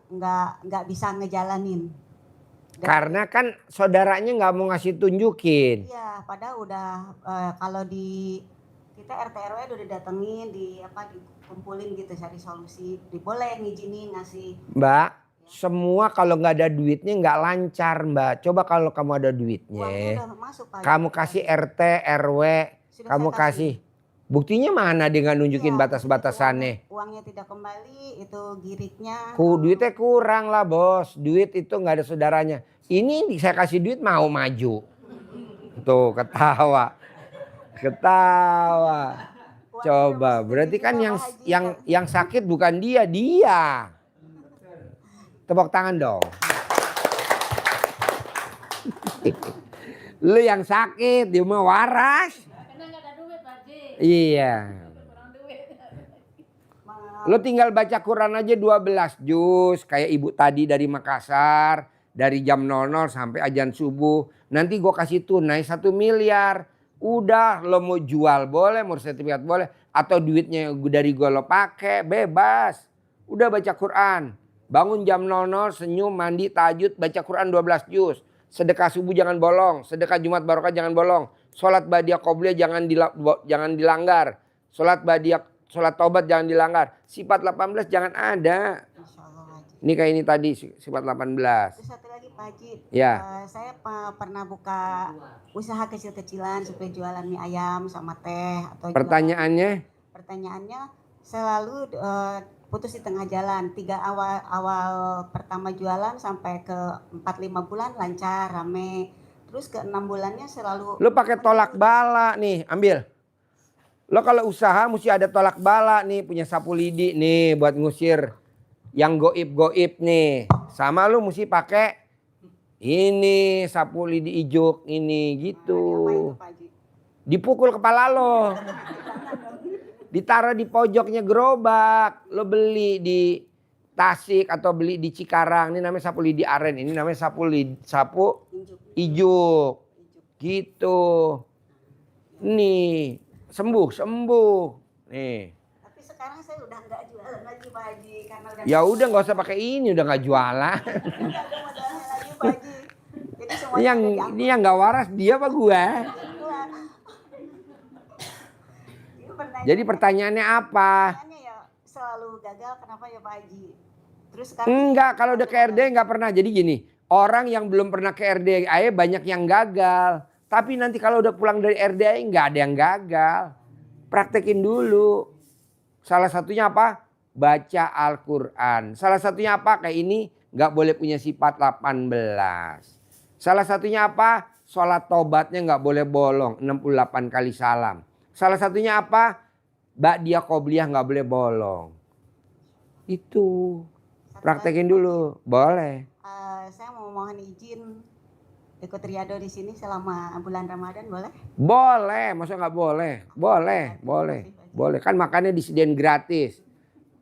nggak bisa ngejalanin. Karena kan saudaranya nggak mau ngasih tunjukin. Iya, padahal udah kalau di kita RT RW udah datengin dikumpulin gitu cari solusi. Boleh ngizinin ngasih. Mbak, semua kalau nggak ada duitnya nggak lancar Mbak. Coba kalau kamu ada Uangnya duitnya, udah masuk Pak. kamu kasih RT RW, Sudah kamu saya kasih. Buktinya mana dia nggak nunjukin Iya, batas-batasannya? Uangnya tidak kembali, itu giritnya. Duitnya kurang lah bos. Duit itu nggak ada saudaranya. Ini saya kasih duit mau maju. Tuh ketawa. Ketawa. Coba berarti kan yang sakit bukan dia. Tepuk tangan dong. Lu yang sakit, dia mah waras. Karena nggak ada duit Pak Haji. Iya. Kurang duit. Lo tinggal baca Quran aja 12 juz. Kayak ibu tadi dari Makassar. Dari jam 00 sampai ajan subuh. Nanti gue kasih tunai 1 miliar. Udah lo mau jual boleh, mau sertifikat boleh. Atau duitnya dari gue lo pakai, bebas. Udah baca Quran. Bangun jam 00, senyum, mandi, tahajud, baca Quran 12 juz. Sedekah subuh jangan bolong. Sedekah Jumat Barokah jangan bolong. Sholat badiah qobliyah jangan dilanggar. Sholat taubat jangan dilanggar. Sifat 18 jangan ada. Masya Allah, Haji. Ini kayak ini tadi sifat 18. Terus satu lagi Pak Haji, Ya. saya pernah buka usaha kecil-kecilan supaya jualan mie ayam sama teh atau pertanyaannya selalu putus di tengah jalan. Awal pertama jualan sampai ke 4-5 bulan lancar, rame. Terus ke 6 bulannya selalu Lo pakai tolak bala nih, ambil. Lo kalau usaha mesti ada tolak bala nih, punya sapu lidi nih buat ngusir yang goib-goib nih. Sama lo mesti pakai ini sapu lidi ijuk ini gitu. apa itu Pak Haji? Dipukul kepala lo. Ditaruh di pojoknya gerobak. Lo beli di Tasik atau beli di Cikarang. Ini namanya sapu lidi aren. Ini namanya sapu ijuk. Gitu. Nih, sembuh. Nih. Tapi sekarang saya udah nggak jualan lagi Pak Haji karena udah Ya udah nggak usah pakai ini, udah nggak jualan. nggak ada modalnya lagi Pak Haji. Jadi Ini semuanya yang udah diambil. ini yang nggak waras dia apa gua? Jadi pertanyaannya apa? Pertanyaannya ya selalu gagal, kenapa ya Pak Haji? Terus sekarang Enggak, kalau udah ke RD nggak pernah. Jadi gini, orang yang belum pernah ke RDAE banyak yang gagal. Tapi nanti kalau udah pulang dari RDAE nggak ada yang gagal. Praktekin dulu. Salah satunya apa? Baca Al-Quran. Salah satunya apa? Kayak ini nggak boleh punya sifat 18. Salah satunya apa? Sholat tobatnya nggak boleh bolong. 68 kali salam. Salah satunya apa? Ba'diyah qobliyah nggak boleh bolong. Itu. Praktekin dulu. Boleh. saya mau mohon izin ikut riado di sini selama bulan Ramadan, boleh? Boleh. Masa nggak boleh? Boleh. Kan makannya disediain gratis.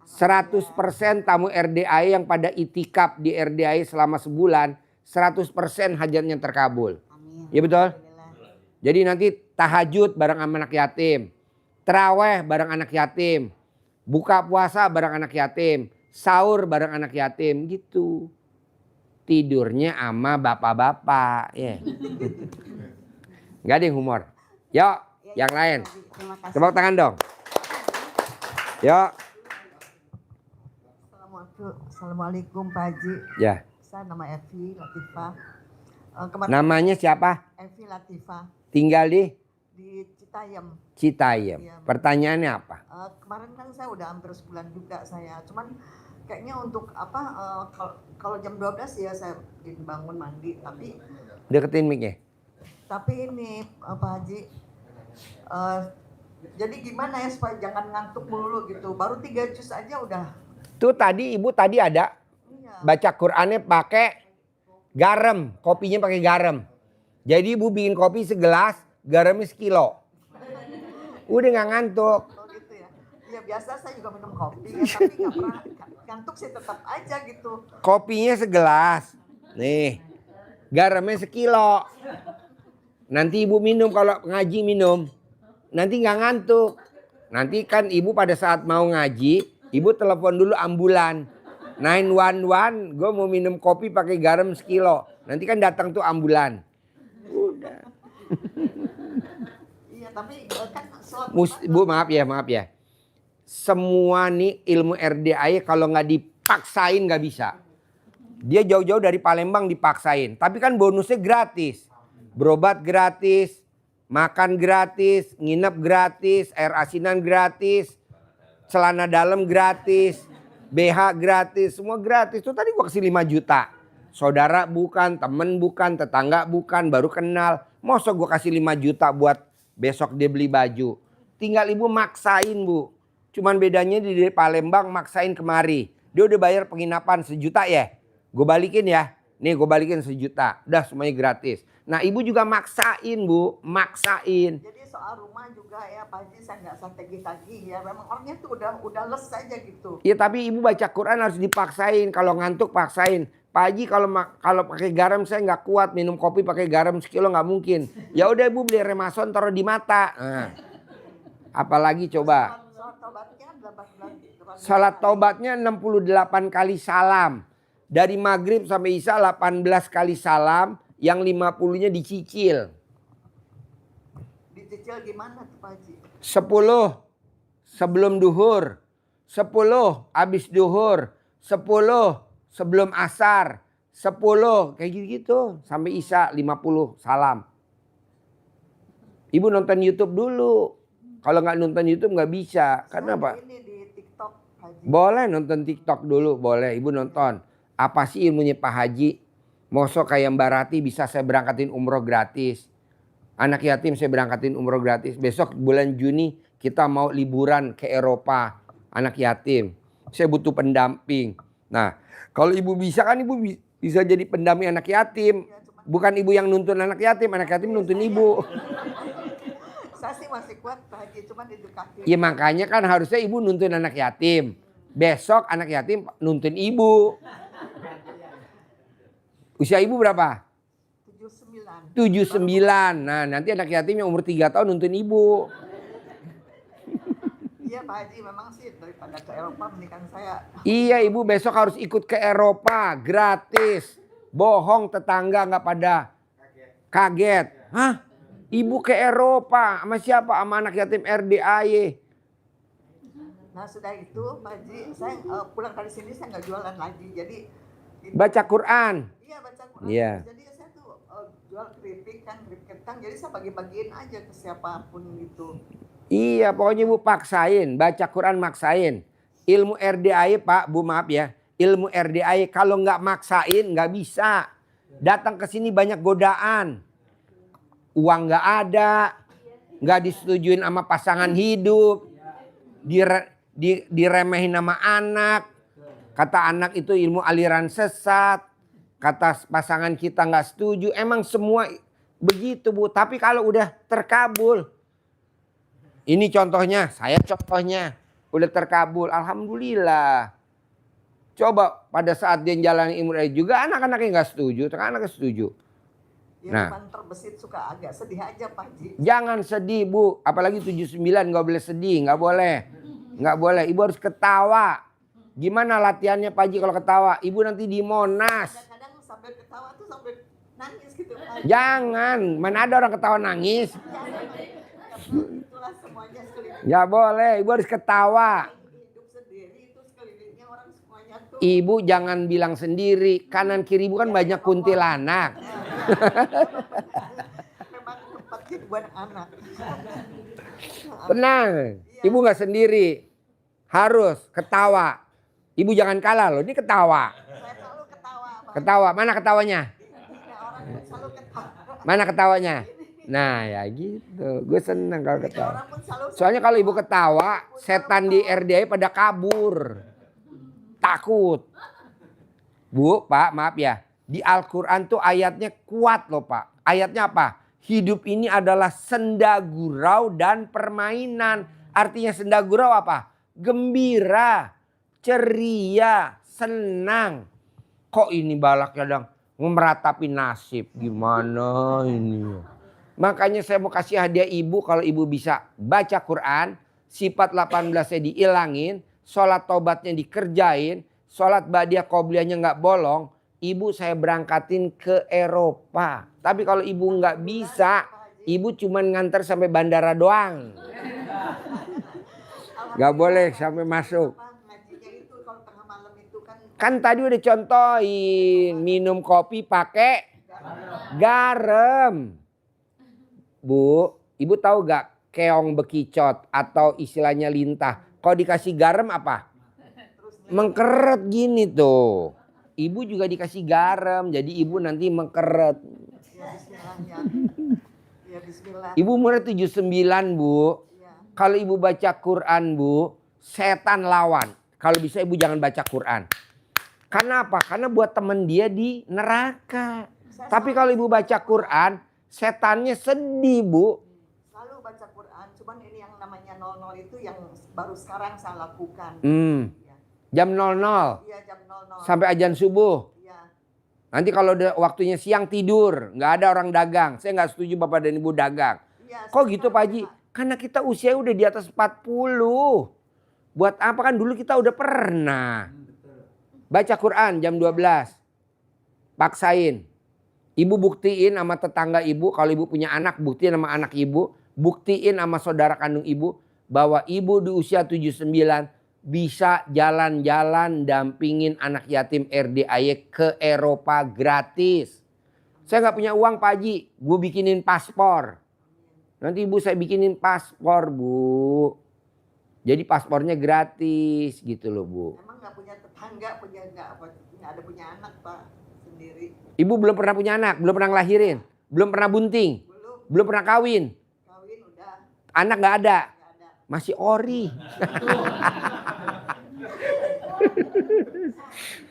100% tamu RDAE yang pada itikaf di RDAE selama sebulan, 100% hajatnya terkabul. Amin. Iya betul? Alhamdulillah. Jadi nanti tahajud bareng sama anak yatim. Terawih bareng anak yatim. Buka puasa bareng anak yatim. Sahur bareng anak yatim gitu. Tidurnya sama bapak-bapak. Ya. Gak ada yang humor. Yuk, Ya, yang lain. Terima kasih. Tepuk tangan dong. Yuk. Assalamualaikum Pak Haji. Ya. Saya nama Evi Latifah. Namanya siapa? Evi Latifah Tinggal di di Citayam. Citayam. Iya. Pertanyaannya apa? Kemarin kan saya udah hampir sebulan juga saya. Cuman kayaknya untuk apa kalau jam 12 ya saya bangun mandi Deketin mic-nya. tapi ini Pak Haji jadi gimana ya supaya jangan ngantuk melulu gitu. Baru 3 juz aja udah. Tuh tadi ibu tadi ada Iya. baca Qur'annya pakai garam, kopinya pakai garam. Jadi ibu bikin kopi segelas, garamnya sekilo. Udah nggak ngantuk. Oh gitu ya. Ya biasa saya juga minum kopi ya, tapi nggak pernah ngantuk sih tetap aja gitu. Kopinya segelas. Nih, garamnya sekilo. Nanti ibu minum kalau ngaji minum. Nanti nggak ngantuk. Nanti kan ibu pada saat mau ngaji, ibu telepon dulu ambulan. 911, gue mau minum kopi pakai garam sekilo. Nanti kan datang tuh ambulan. Udah. Iya tapi kan Bu maaf ya. Semua nih ilmu RDAE kalau nggak dipaksain nggak bisa. Dia jauh-jauh dari Palembang dipaksain. Tapi kan bonusnya gratis. Berobat gratis, makan gratis, nginep gratis, air asinan gratis, celana dalam gratis, BH gratis, semua gratis. Tuh tadi gua kasih 5 juta. Saudara bukan, temen bukan, tetangga bukan, baru kenal. Masa gua kasih 5 juta buat besok dia beli baju. Tinggal ibu maksain bu. Cuman bedanya di Palembang maksain kemari. Dia udah bayar penginapan 1 juta ya. Gue balikin ya. Nih gue balikin 1 juta. Udah semuanya gratis. Nah ibu juga maksain bu. Maksain. jadi soal rumah juga ya Pak Haji saya nggak strategi ya. Memang orangnya tuh udah les aja gitu. Ya tapi ibu baca Quran harus dipaksain. Kalau ngantuk paksain. Pak Haji kalau pakai garam saya nggak kuat. Minum kopi pakai garam sekilo nggak mungkin. Ya udah ibu beli Remason taruh di mata. Nah. Apalagi coba. Soal tobatnya 18 Salat taubatnya 68 kali salam. Dari maghrib sampai isya 18 kali salam. Yang 50-nya dicicil. dicicil gimana tuh Pak Haji? 10 sebelum duhur. 10 habis duhur. 10 sebelum asar. 10 kayak gitu-gitu sampai Isya 50 salam. Ibu nonton YouTube dulu. Kalau nggak nonton YouTube nggak bisa. Karena apa? Ini di TikTok Haji. Boleh nonton TikTok dulu, boleh. Ibu nonton. Apa sih ilmunya Pak Haji? Mosok kayak Mbak Rati bisa saya berangkatin umroh gratis. Anak yatim saya berangkatin umroh gratis. Besok bulan Juni kita mau liburan ke Eropa. Anak yatim. Saya butuh pendamping. Nah, kalau ibu bisa kan ibu bisa jadi pendamping anak yatim. Bukan ibu yang nuntun anak yatim nuntun ibu. Saya sih masih kuat Pak Haji, cuman didekati. Ya makanya kan harusnya ibu nuntun anak yatim. Besok anak yatim nuntun ibu. Usia ibu berapa? 79. 79. Nah nanti anak yatim yang umur 3 tahun nuntun ibu. Iya Pak Haji, memang sih daripada ke Eropa mendingan saya. Iya ibu besok harus ikut ke Eropa gratis. Bohong tetangga nggak pada kaget. Hah? Ibu ke Eropa sama siapa? Sama anak yatim RDAY. Nah sudah itu Pak Haji, saya pulang dari sini saya nggak jualan lagi. Jadi Baca Quran. iya baca Quran. Iya. Jadi saya tuh jual keripik kentang. Jadi saya bagi-bagiin aja ke siapapun gitu. Iya pokoknya ibu paksain. Baca Quran maksain. Ilmu RDAY Pak, Bu maaf ya. Ilmu RDAY kalau nggak maksain nggak bisa. Datang ke sini banyak godaan. Uang nggak ada. Nggak disetujuin sama pasangan hidup. Diremehin sama anak. Kata anak itu ilmu aliran sesat. Kata pasangan kita nggak setuju. Emang semua begitu Bu. Tapi kalau udah terkabul. Ini contohnya. Saya contohnya. Udah terkabul. Alhamdulillah. Coba pada saat dia jalani ilmu juga anak-anaknya nggak setuju. Anak-anaknya setuju. Ya Nah. cuman terbesit suka agak sedih aja Pak Haji. Jangan sedih Bu. Apalagi 79 nggak boleh sedih. Nggak boleh. Nggak boleh. Ibu harus ketawa. Gimana latihannya Pak Haji kalau ketawa? Ibu nanti di Monas. Kadang-kadang sambil ketawa tuh sambil nangis gitu Pak Haji. Jangan. Mana ada orang ketawa nangis. Itulah semuanya sekeliling. Nggak boleh. Ibu harus ketawa. Hidup sendiri itu sekelilingnya orang semuanya tuh. Ibu jangan bilang sendiri. Kanan kiri ibu kan banyak kuntilanak. Memang tempat hiburan anak. Tenang. Ibu nggak sendiri. Harus ketawa. Ibu jangan kalah loh. Ini ketawa. Saya selalu ketawa Pak. Ketawa. Mana ketawanya? Ada orang selalu ketawa. Mana ketawanya? Nah ya gitu. Gue seneng kalau Ada ketawa. orang pun selalu Soalnya kalau ibu ketawa, setan di RDI pada kabur. Takut. Bu, Pak, maaf ya. Di Al-Quran tuh ayatnya kuat loh Pak. Ayatnya apa? Hidup ini adalah senda gurau dan permainan. Artinya senda gurau apa? Gembira, ceria, senang. Kok ini balak kadang meratapi nasib. Gimana ini? Makanya saya mau kasih hadiah ibu kalau ibu bisa baca Quran. Sifat 18-nya dihilangin. Sholat tobatnya dikerjain. Sholat badiah qobliyahnya nggak bolong. Ibu saya berangkatin ke Eropa. Tapi kalau ibu nggak bisa. Ibu cuman nganter sampai bandara doang. Nggak boleh sampai masuk. ngajinya itu kalau tengah malam itu kan Kan tadi udah contohin. Minum kopi pakai garam. Bu, ibu tahu gak keong bekicot atau istilahnya lintah. Kalau dikasih garam apa? Mengkeret gini tuh. Ibu juga dikasih garam, jadi ibu nanti mengkeret. ya bismillah ya. Ya bismillah. Ibu umur 79 Bu. Ya. Kalau ibu baca Quran Bu, setan lawan. Kalau bisa ibu jangan baca Quran. Karena apa? Karena buat temen dia di neraka. Tapi kalau ibu baca Quran, setannya sedih Bu. Selalu baca Quran, cuman ini yang namanya 00 itu yang baru sekarang saya lakukan. Ya. Jam 00 Iya jam 00. sampai azan subuh. Iya. Nanti kalau udah waktunya siang tidur, nggak ada orang dagang. Saya nggak setuju Bapak dan Ibu dagang. Iya, Kok saya gitu tahu, Pak Haji? Karena kita usia udah di atas 40. Buat apa kan dulu kita udah pernah. Baca Quran jam 12. Paksain. Ibu buktiin sama tetangga ibu. Kalau ibu punya anak, buktiin sama anak ibu. Buktiin sama saudara kandung ibu. Bahwa ibu di usia 79 bisa jalan-jalan dampingin anak yatim RDAY ke Eropa gratis. Saya nggak punya uang Pak Haji, gue bikinin paspor. Nanti ibu saya bikinin paspor Bu. Jadi paspornya gratis gitu loh Bu. Emang nggak punya tetangga, nggak ada punya anak Pak sendiri. Ibu belum pernah punya anak, belum pernah ngelahirin, belum pernah bunting, belum pernah kawin. Kawin udah, Anak nggak ada, nggak ada. masih ori.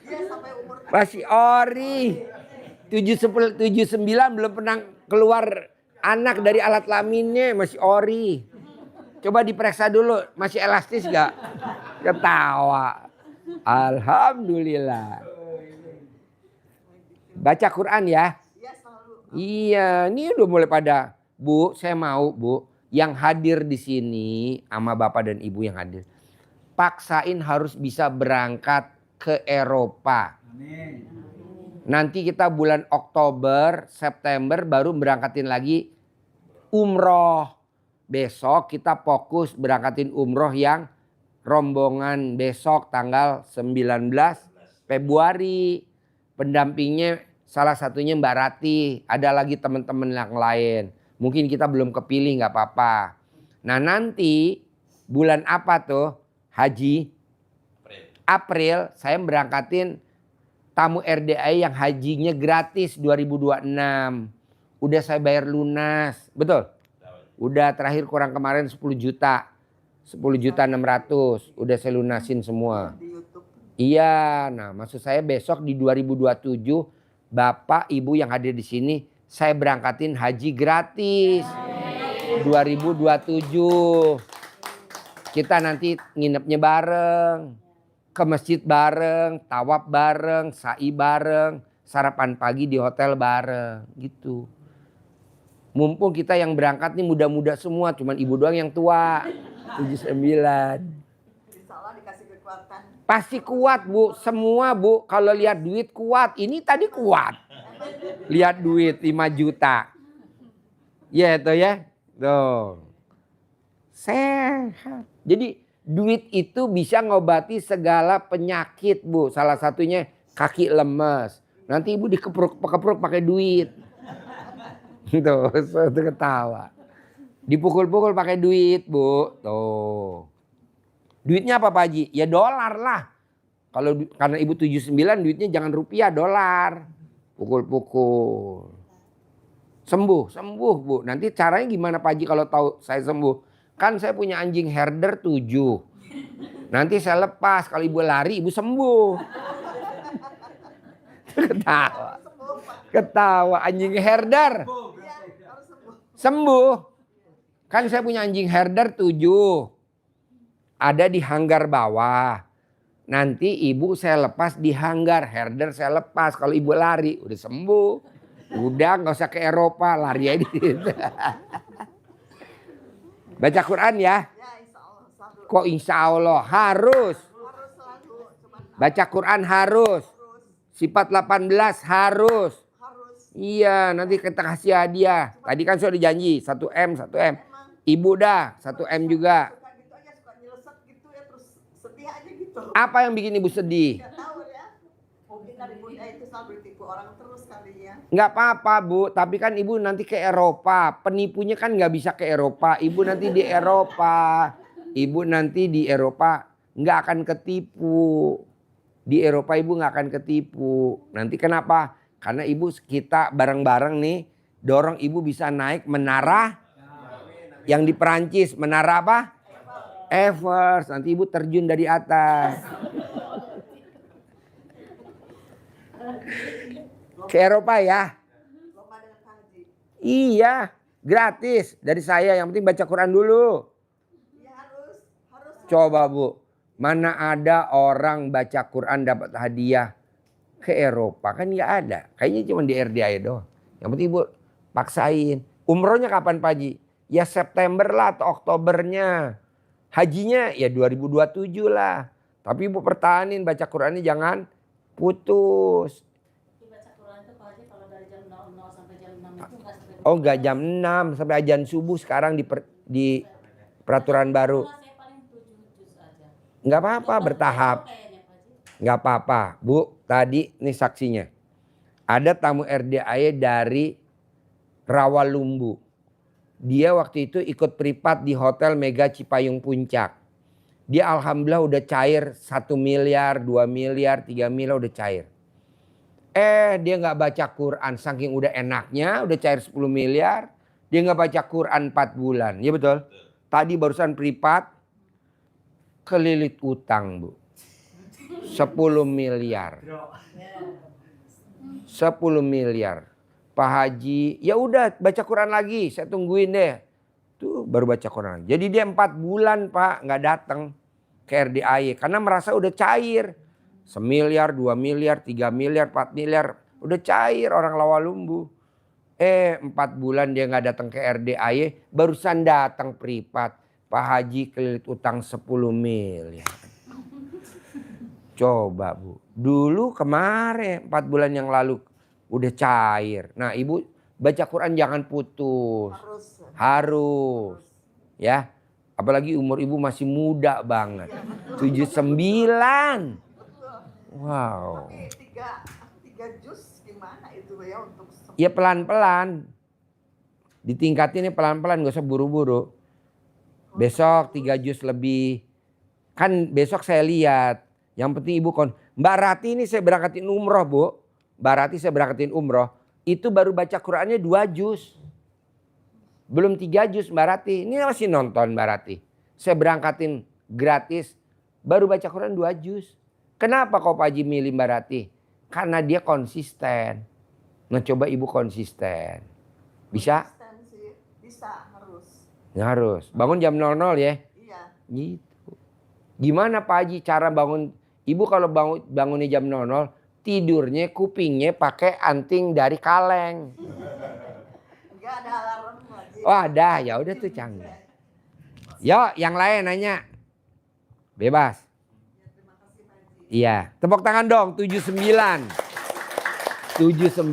Dia sampai umur Masih ori. 79 belum pernah keluar anak dari alat kelaminnya, masih ori. Coba diperiksa dulu, masih elastis gak? Ketawa. Alhamdulillah. Baca Quran ya. dia selalu Iya, ini udah mulai pada. Bu, saya mau Bu, yang hadir di sini sama bapak dan ibu yang hadir, paksain harus bisa berangkat ke Eropa. Nanti kita bulan Oktober, September baru berangkatin lagi umroh. Besok kita fokus berangkatin umroh yang rombongan besok tanggal 19 Februari. Pendampingnya salah satunya Mbak Rati. Ada lagi teman-teman yang lain. Mungkin kita belum kepilih nggak apa-apa. Nah nanti bulan apa tuh haji? April saya berangkatin tamu RDAY yang hajinya gratis 2026. Udah saya bayar lunas. Betul? Udah terakhir kurang kemarin 10 juta. 10.600.000. Udah saya lunasin semua. di YouTube. Iya, nah maksud saya besok di 2027 Bapak Ibu yang hadir di sini saya berangkatin haji gratis. 2027. Kita nanti nginepnya bareng. Ke masjid bareng, tawaf bareng, sa'i bareng, sarapan pagi di hotel bareng gitu. Mumpung kita yang berangkat nih muda-muda semua, cuman ibu doang yang tua. 79. Insya Allah dikasih kekuatan. Pasti kuat Bu, semua Bu. Kalau lihat duit kuat, ini tadi kuat. Lihat duit 5 juta. Ya itu ya. Tuh. Sehat. Jadi duit itu bisa ngobati segala penyakit Bu. Salah satunya kaki lemes. Nanti ibu dikepruk pakai duit. Tuh, itu ketawa. Dipukul-pukul pakai duit Bu. Tuh. Duitnya apa Pak Haji? Ya dolar lah. Kalau karena ibu 79 duitnya jangan rupiah, dolar. Pukul-pukul. Sembuh Bu. Nanti caranya gimana Pak Haji kalau tahu saya sembuh? Kan saya punya anjing herder 7. Nanti saya lepas. Kalau ibu lari, ibu sembuh. Ketawa. Ketawa anjing herder. Sembuh. Kan saya punya anjing herder 7. Ada di hanggar bawah. Nanti ibu saya lepas di hanggar. Herder saya lepas. Kalau ibu lari, udah sembuh. Udah gak usah ke Eropa. Lari aja. Baca Quran ya. Ya insya Allah selalu. Kok insya Allah harus. Harus selalu. Cuman Baca Quran harus. Sifat 18 harus. harus. Iya nanti kita kasih hadiah. Tadi kan sudah janji 1M. Ibu dah 1M juga. Suka gitu aja, suka nyeleset gitu ya, terus sedih aja gitu. Apa yang bikin ibu sedih? Gak tahu ya. Mungkin dari bunda itu selalu ditipu orang terus kali ya. Nggak apa-apa Bu. Tapi kan ibu nanti ke Eropa. Penipunya kan nggak bisa ke Eropa. Ibu nanti di Eropa. Ibu nanti di Eropa nggak akan ketipu. Di Eropa ibu nggak akan ketipu. Nanti kenapa? Karena ibu kita bareng-bareng nih dorong ibu bisa naik menara yang di Perancis. Menara apa? Everest. Nanti ibu terjun dari atas. Ke Eropa ya. Lomba dengan haji. Iya, gratis dari saya. Yang penting baca Quran dulu. Ya harus. Coba Bu, mana ada orang baca Quran dapat hadiah ke Eropa? Kan nggak ada. Kayaknya cuma di RDAY doang. Yang penting Bu paksain. Umrohnya kapan Pak Haji? Ya September lah atau Oktobernya. Hajinya ya 2027 lah. Tapi Ibu pertahanin baca Qurannya jangan putus. Baca Quran itu Pak Haji kalau dari jam 00 sampai jam 6 itu nggak sampai. Oh enggak jam 6 sampai azan subuh sekarang di peraturan baru. Saya paling 7 juz aja. Nggak apa-apa, bertahap. Nggak apa-apa. Bu, tadi nih saksinya. Ada tamu RDAY dari Rawalumbu. Dia waktu itu ikut privat di Hotel Mega Cipayung Puncak. Dia alhamdulillah udah cair 1 miliar, 2 miliar, 3 miliar udah cair. Dia nggak baca Quran, saking udah enaknya, udah cair 10 miliar. Dia nggak baca Quran 4 bulan, ya betul? Tadi barusan privat, kelilit utang Bu. 10 miliar. 10 miliar. Pak Haji, ya udah baca Quran lagi, saya tungguin deh. Tuh baru baca Quran. Jadi dia 4 bulan Pak nggak datang ke RDAY karena merasa udah cair. 1 miliar, 2 miliar, 3 miliar, 4 miliar. Udah cair orang Rawalumbu. 4 bulan dia nggak datang ke RDAY, barusan datang privat. Pak Haji kelilit utang 10 miliar. Coba Bu, dulu kemarin 4 bulan yang lalu udah cair. Nah Ibu baca Quran jangan putus. Harus. Ya. Apalagi umur Ibu masih muda banget. 79. Wow. Tapi tiga jus gimana itu ya untuk Ya pelan-pelan. Ditingkatin pelan-pelan, gak usah buru-buru. Besok 3 jus lebih. Kan besok saya lihat. Yang penting Ibu Mbak Rati ini saya berangkatin umroh Bu. Mbak Rati saya berangkatin umroh. Itu baru baca Qurannya 2 juz. Belum 3 juz Mbak Rati. Ini masih nonton Mbak Rati. Saya berangkatin gratis. Baru baca Quran 2 juz. Kenapa kok Pak Haji milih Mbak Rati? Karena dia konsisten. Nah coba Ibu konsisten. Bisa? konsistensi? Bisa, harus. Ya harus. Bangun jam 00 ya. Iya. Gitu. Gimana Pak Haji cara bangun? Ibu kalau bangunnya jam 00. Tidurnya kupingnya pakai anting dari kaleng. Enggak ada alarm lagi. Oh ada, ya udah tuh canggih. Yo, yang lain nanya. Bebas. Iya, tepuk tangan dong 79. 79.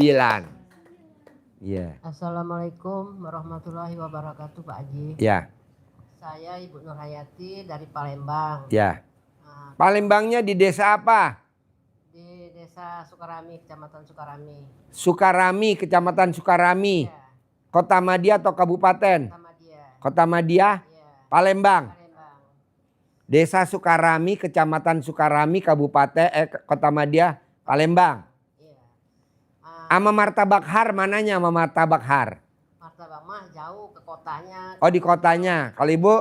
Iya. Assalamualaikum warahmatullahi wabarakatuh Pak Haji. Ya, Saya Ibu Nurhayati dari Palembang. ya. Nah, Palembangnya di desa apa? di Desa Sukarami, Kecamatan Sukarami. Sukarami, Kecamatan Sukarami. Ya, Kota Madia atau kabupaten? sama dia. Kota Madia, Ya, Palembang. Palembang. Desa Sukarami, Kecamatan Sukarami, Kota Madia, Palembang. Iya. Ama Martabak Har mananya ama Martabak Har? Martabak mah jauh ke kotanya. Oh di kotanya. Kalau Ibu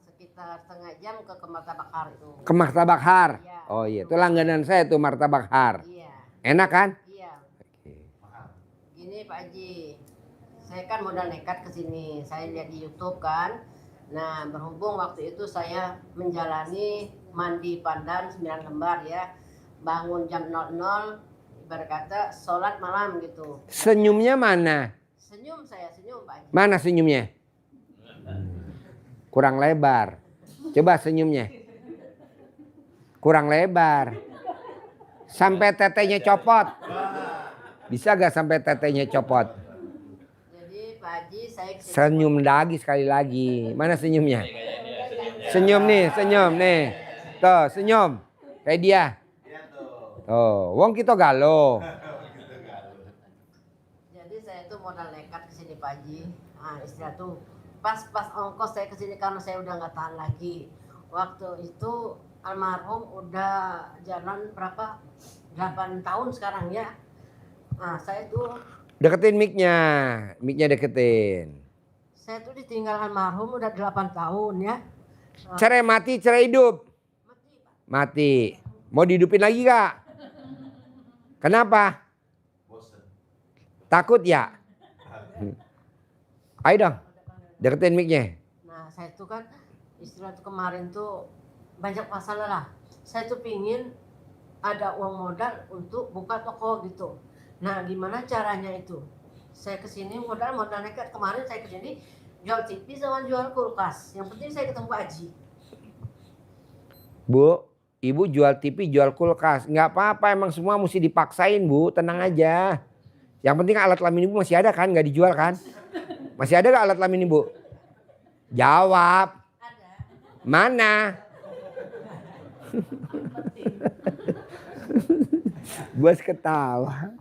Sekitar setengah jam ke Martabak Har itu. ke Martabak Har. Iya. Oh iya, itu langganan saya tuh Martabak Har. Iya. Enak kan? Iya. Gini Pak Haji, saya kan modal nekat ke sini. Saya lihat di YouTube kan. Nah, berhubung waktu itu saya menjalani mandi pandan 9 lembar ya. Bangun jam 00, ibarat kata sholat malam gitu. Senyumnya mana? Senyum saya, senyum Pak Haji. Mana senyumnya? Kurang lebar. Coba senyumnya. Kurang lebar. Sampai tetenya copot. Bisa gak sampai tetenya copot? Jadi Pak Haji saya kesini. Senyum lagi sekali lagi. Mana senyumnya? Senyum nih, senyum nih. Tuh, senyum. Kayak dia. Tuh, wong kita galo. Jadi saya tuh modal nekat ke sini Pak Haji. Nah, istilah tuh pas ongkos saya ke sini karena saya udah nggak tahan lagi. Waktu itu almarhum udah jalan berapa? 8 tahun sekarang ya. Nah, saya tuh Deketin mic-nya. Mic-nya deketin. Saya tuh ditinggal almarhum udah 8 tahun ya. Cerai mati, cerai hidup. Mati, Pak. Mati. Mau dihidupin lagi gak? Kenapa? Takut ya? Ayo dong. Deketin mic-nya. Nah, saya tuh kan istilah tuh kemarin tuh banyak masalah lah. Saya tuh pingin ada uang modal untuk buka toko gitu. Nah, gimana caranya itu? Saya kesini modal nekat. Kemarin saya kesini jual TV sama jual kulkas. Yang penting saya ketemu Pak Haji. Bu, Ibu jual TV, jual kulkas. Nggak apa-apa, emang semua mesti dipaksain Bu. Tenang aja. Yang penting alat lamin Ibu masih ada kan? Nggak dijual kan? Masih ada gak alat lamin Ibu? Jawab. Ada. Mana? Bos ketawa.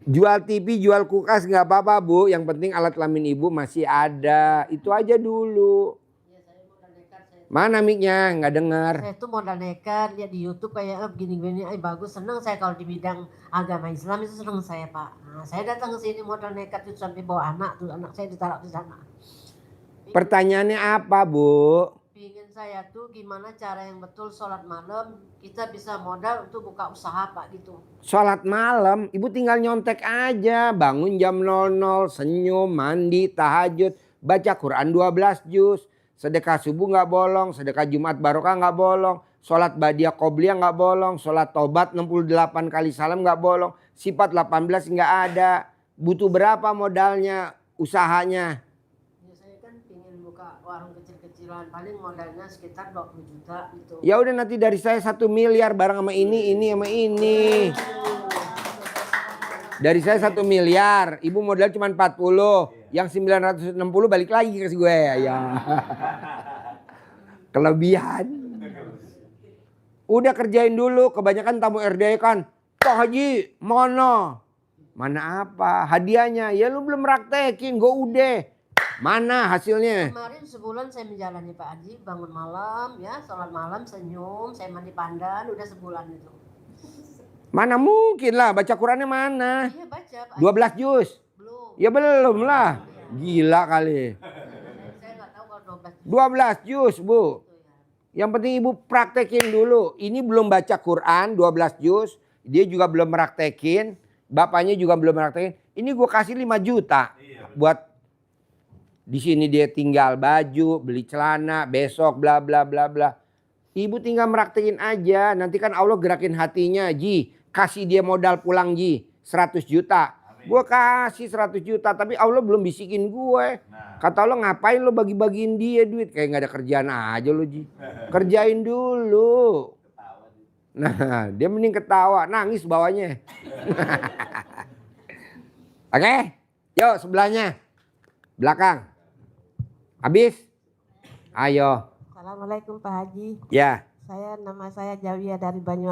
Jual TV, jual kulkas nggak apa-apa Bu. Yang penting alat kelamin ibu masih ada. Itu aja dulu. Mana mic-nya? Nggak dengar. Saya tuh modal nekat lihat di YouTube kayak begini-begini, bagus, seneng saya kalau di bidang agama Islam itu seneng saya Pak. Nah, saya datang ke sini modal nekat tuh sampai bawa anak saya ditaruh di sana. Pertanyaannya apa Bu? Pingin saya tuh gimana cara yang betul sholat malam kita bisa modal untuk buka usaha Pak gitu. Sholat malam, ibu tinggal nyontek aja. Bangun jam 00, senyum, mandi, tahajud, baca Quran 12 juz. Sedekah subuh nggak bolong, sedekah Jumat barokah nggak bolong. Sholat badiah qobliyah nggak bolong, sholat tobat 68 kali salam nggak bolong. Sifat 18 nggak ada. Butuh berapa modalnya, usahanya? Ya, saya kan pingin buka warung kecil-kecilan, paling modalnya sekitar 20 juta gitu. Ya udah nanti dari saya 1 miliar bareng sama ini sama ini. Dari saya 1 miliar, ibu modal cuma 40. Yang 960 balik lagi ke gue ya. Kelebihan. Udah kerjain dulu, kebanyakan tamu RD kan. Pak Haji, mana? Mana apa? Hadiahnya, ya lu belum praktekin, gue udah. Mana hasilnya? Kemarin sebulan saya menjalani Pak Haji, bangun malam ya, sholat malam, senyum, saya mandi pandan, udah sebulan itu. Mana mungkin lah, baca Qurannya mana? Iya baca Pak 12 juz. belum. Ya belum lah. Gila kali. Saya nggak tahu kalau 12 12 juz Bu. itu ya. Yang penting ibu praktekin dulu. Ini belum baca Quran 12 juz. Dia juga belum praktekin. Bapaknya juga belum praktekin. Ini gue kasih 5 juta. Buat di sini dia tinggal baju, beli celana, besok bla bla bla bla. Ibu tinggal praktekin aja. Nanti kan Allah gerakin hatinya. Ji, kasih dia modal pulang Ji. 100 juta. Gue kasih 100 juta. Tapi Allah belum bisikin gue. Kata Allah ngapain lo bagi-bagiin dia duit. Kayak gak ada kerjaan aja lo Ji. Kerjain dulu. Nah dia mending ketawa. Nangis bawahnya. Oke. Yuk sebelahnya. Belakang. Habis. Ayo. Assalamualaikum Pak Haji. Ya. Nama saya Jawia dari Banyuwangi.